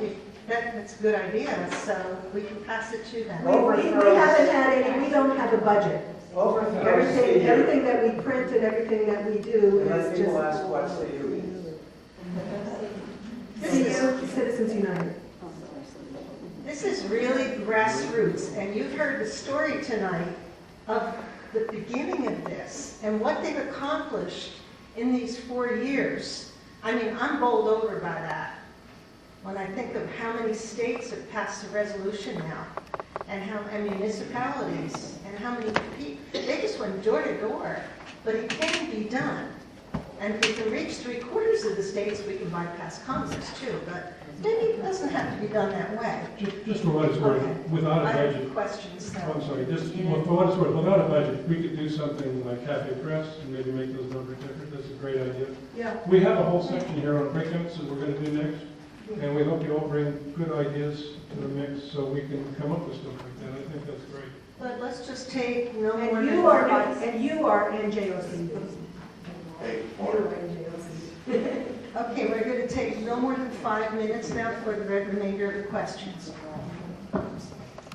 if that's a good idea, so we can pass it to them. We haven't had any, we don't have a budget. Overturn. Everything that we printed, everything that we do And let is people just ask what CU means. Citizens United. This is really grassroots, and you've heard the story tonight of the beginning of this and what they've accomplished in these 4 years. I mean, I'm bowled over by that. When I think of how many states have passed a resolution now, and municipalities, and how many people, they just went door to door. But it can be done. And if we can reach 3/4 of the states, we can bypass Congress too. But maybe it doesn't have to be done that way. Just for what it's worth, Okay. without a I have budget, questions oh, though. I'm sorry, just for what it's worth, without a budget, we could do something like Cafe Press and maybe make those numbers different. That's a great idea. Yeah. We have a whole section here on breakouts that we're going to do next, and we hope you all bring good ideas to the mix so we can come up with stuff like that. I think that's great. But let's just take no more And than you are, 5. and you are NJOC. Okay, we're going to take no more than 5 minutes now for the remainder of the questions.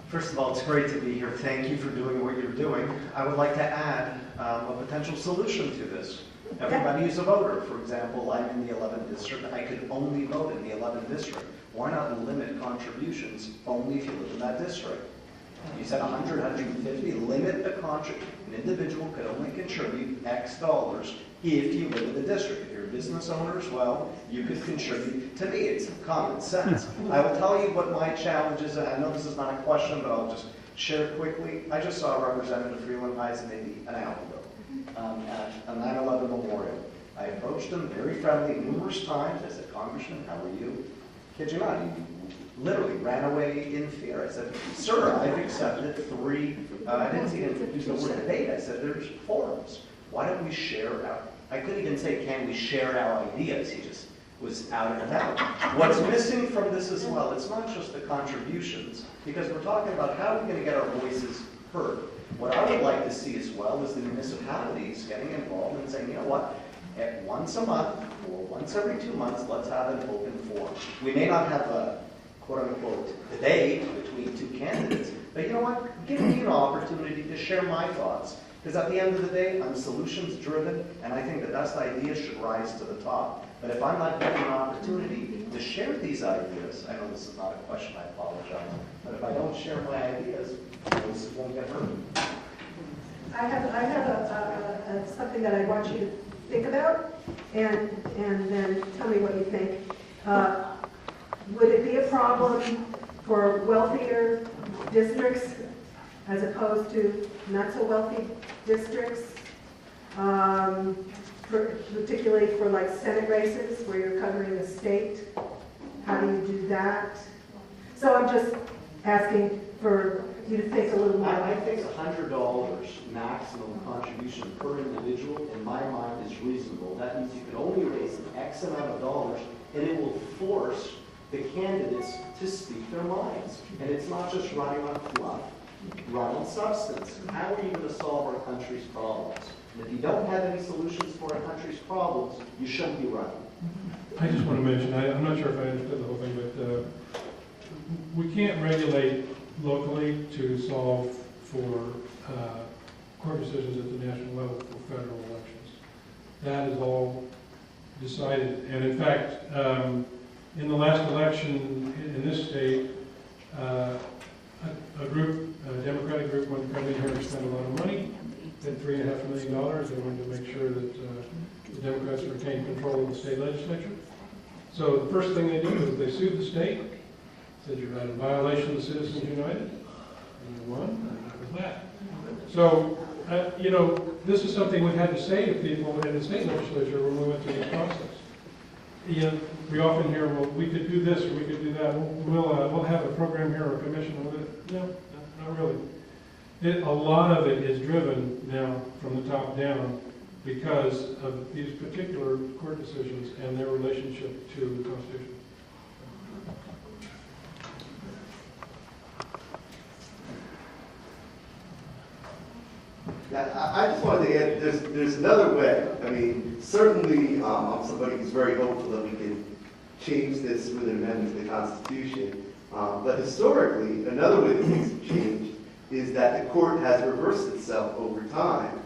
First of all, it's great to be here. Thank you for doing what you're doing. I would like to add a potential solution to this. Everybody is a voter. For example, I'm in the 11th district. I could only vote in the 11th district. Why not limit contributions only if you live in that district? You said 100, 150, limit the contribution. An individual could only contribute X dollars if you live in the district. If you're a business owner as well, you could contribute. To me, it's common sense. I will tell you what my challenge is, and I know this is not a question, but I'll just share it quickly. I just saw Representative Freeland Heisen maybe an hour ago at a 9/11 memorial. I approached him very friendly numerous times. I said, Congressman, how are you? Kid you not, he literally ran away in fear. I said, sir, I've accepted 3, I didn't see him use the word debate. I said, there's forums. Why don't we share our, I couldn't even say, can we share our ideas? He just was out and about. What's missing from this as well, it's not just the contributions, because we're talking about how we're going to get our voices heard. What I would like to see as well is the municipalities getting involved and saying, you know what, at once a month or once every 2 months, let's have an open forum. We may not have a quote-unquote debate between 2 candidates, but you know what, give me an opportunity to share my thoughts. Because at the end of the day, I'm solutions driven, and I think the best ideas should rise to the top. But if I'm not given an opportunity to share these ideas, I know this is not a question, I apologize, but if I don't share my ideas, voices won't get heard. I have something that I want you to think about, and then tell me what you think. Would it be a problem for wealthier districts as opposed to not so wealthy districts? Particularly for like Senate races where you're covering the state? How do you do that? So I'm just asking for you to think a little more. I think $100 maximum contribution per individual, in my mind, is reasonable. That means you can only raise an X amount of dollars, and it will force the candidates to speak their minds. And it's not just running on fluff, run on substance. How are you going to solve our country's problems? And if you don't have any solutions for our country's problems, you shouldn't be running. I just want to mention, I'm not sure if I understood the whole thing, but we can't regulate locally to solve for court decisions at the national level for federal elections. That is all decided. And in fact, in the last election in this state, a Democratic group went to come in here and spend a lot of money, spent $3.5 million. They wanted to make sure that the Democrats retained control of the state legislature. So the first thing they did was they sued the state, said you're in violation of the Citizens United. And one, and that was that. So, this is something we've had to say to people in the state legislature when we went through this process. We often hear, well, we could do this or we could do that. We'll have a program here or a commission with it. No, not really. A lot of it is driven now from the top down because of these particular court decisions and their relationship to the Constitution. Yeah, I just wanted to add, there's another way. I mean, certainly, I'm somebody who's very hopeful that we can change this with an amendment to the Constitution. But historically, another way that things have changed is that the court has reversed itself over time.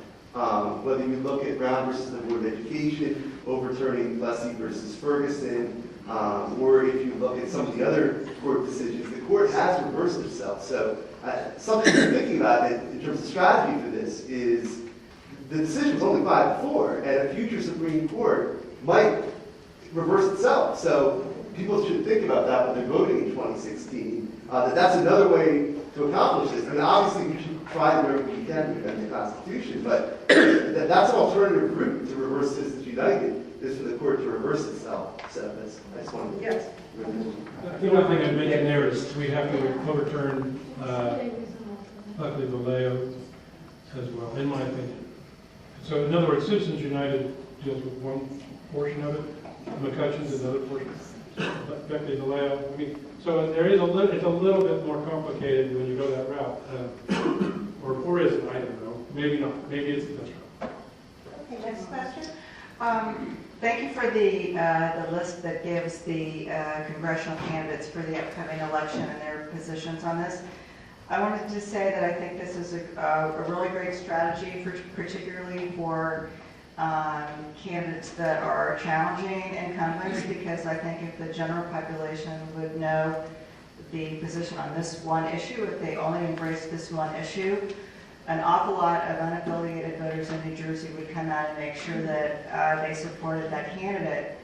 Whether you look at Brown versus the Board of Education, overturning Plessy versus Ferguson, or if you look at some of the other court decisions, the court has reversed itself. So something to be thinking about in terms of strategy for this is the decision was only 5-4, and a future Supreme Court might reverse itself. So people should think about that when they're voting in 2016, that's another way to accomplish this. I mean, obviously, we should try wherever we can to amend the Constitution, but that's an alternative route to reverse Citizens United, is for the court to reverse itself. So I just wanted to... Yes. The only thing I'd mention there is we have to overturn Buckley Vallejo as well, in my opinion. So in other words, Citizens United deals with one portion of it, McCutcheon's another portion, Buckley Vallejo. I mean, so there is it's a little bit more complicated when you go that route. Or is it? I don't know. Maybe not. Maybe it's the best route. Okay, next question. Thank you for the list that gives the congressional candidates for the upcoming election and their positions on this. I wanted to say that I think this is a really great strategy, particularly for candidates that are challenging incumbents, because I think if the general population would know the position on this one issue, if they only embrace this one issue, an awful lot of unaffiliated voters in New Jersey would come out and make sure that they supported that candidate.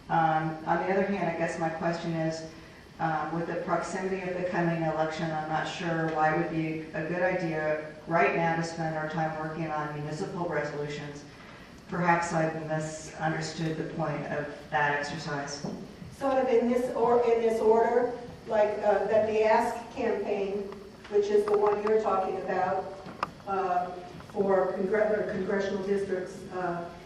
On the other hand, I guess my question is, with the proximity of the coming election, I'm not sure why it would be a good idea right now to spend our time working on municipal resolutions. Perhaps I've misunderstood the point of that exercise. Sort of in this order, like that the Ask campaign, which is the one you're talking about, for congressional districts,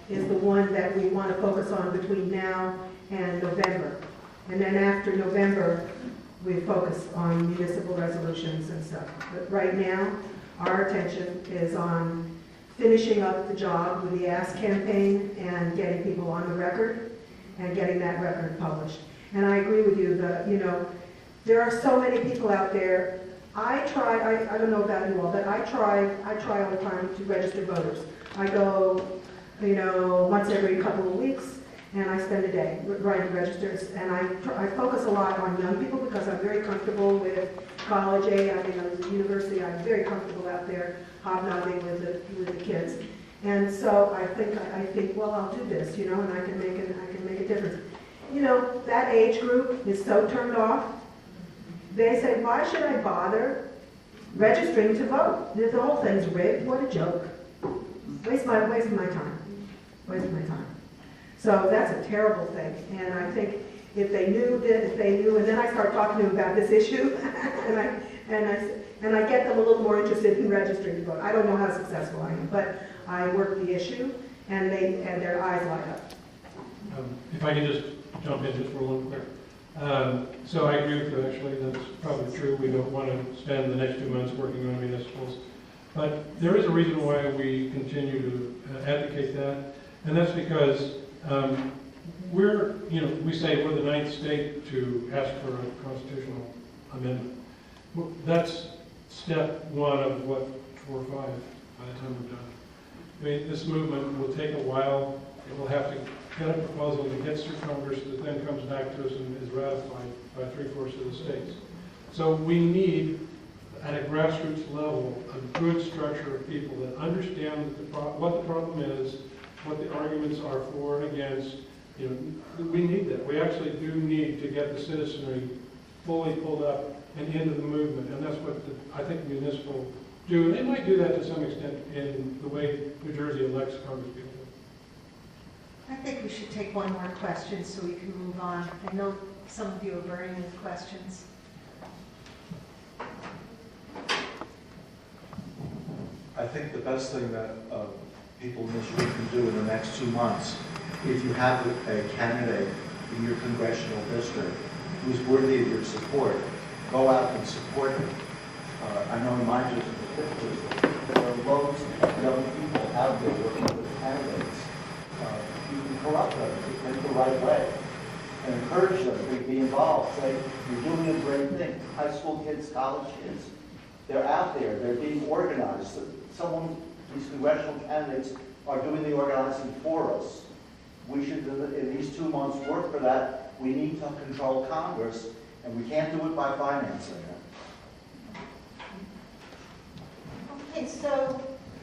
is the one that we want to focus on between now and November. And then after November, we focus on municipal resolutions and stuff. But right now, our attention is on finishing up the job with the Ask campaign and getting people on the record and getting that record published. And I agree with you that, there are so many people out there. I don't know about you all, but I try all the time to register voters. I go, once every couple of weeks, and I spend a day writing registers. And I focus a lot on young people because I'm very comfortable with college age. I mean, at the university, I'm very comfortable out there hobnobbing with the kids. And so I think, well, I'll do this, and I can make a difference. That age group is so turned off. They say, why should I bother registering to vote? The whole thing's rigged. What a joke. Waste my time. So that's a terrible thing. And I think if they knew, and then I start talking to them about this issue, and I get them a little more interested in registering to vote. I don't know how successful I am, but I work the issue, and their eyes light up. If I could just jump in just for a little quick. So I agree with you, actually. That's probably true. We don't want to spend the next 2 months working on municipals. But there is a reason why we continue to advocate that, and that's because we say we're the 9th state to ask for a constitutional amendment. That's step 1 of what 4 or 5 by the time we're done. I mean, this movement will take a while. It will have to get a proposal that gets through Congress that then comes back to us and is ratified by 3/4 of the states. So we need, at a grassroots level, a good structure of people that understand what the problem is, what the arguments are for and against. We need that. We actually do need to get the citizenry fully pulled up an end to the movement, and that's what I think municipal do. And they might do that to some extent in the way New Jersey elects congresspeople. I think we should take one more question so we can move on. I know some of you are burning with questions. I think the best thing that people in this room can do in the next 2 months, if you have a candidate in your congressional district who's worthy of your support, go out and support him. I know in my district, there are loads of young people out there working with candidates. You can corrupt them in the right way and encourage them to be involved. Say, you're doing a great thing. High school kids, college kids, they're out there. They're being organized. These congressional candidates are doing the organizing for us. We should, in these 2 months, work for that. We need to control Congress, and we can't do it by financing it. Okay, so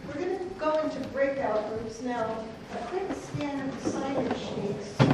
we're going to go into breakout groups now. Please scan the sign-in sheets.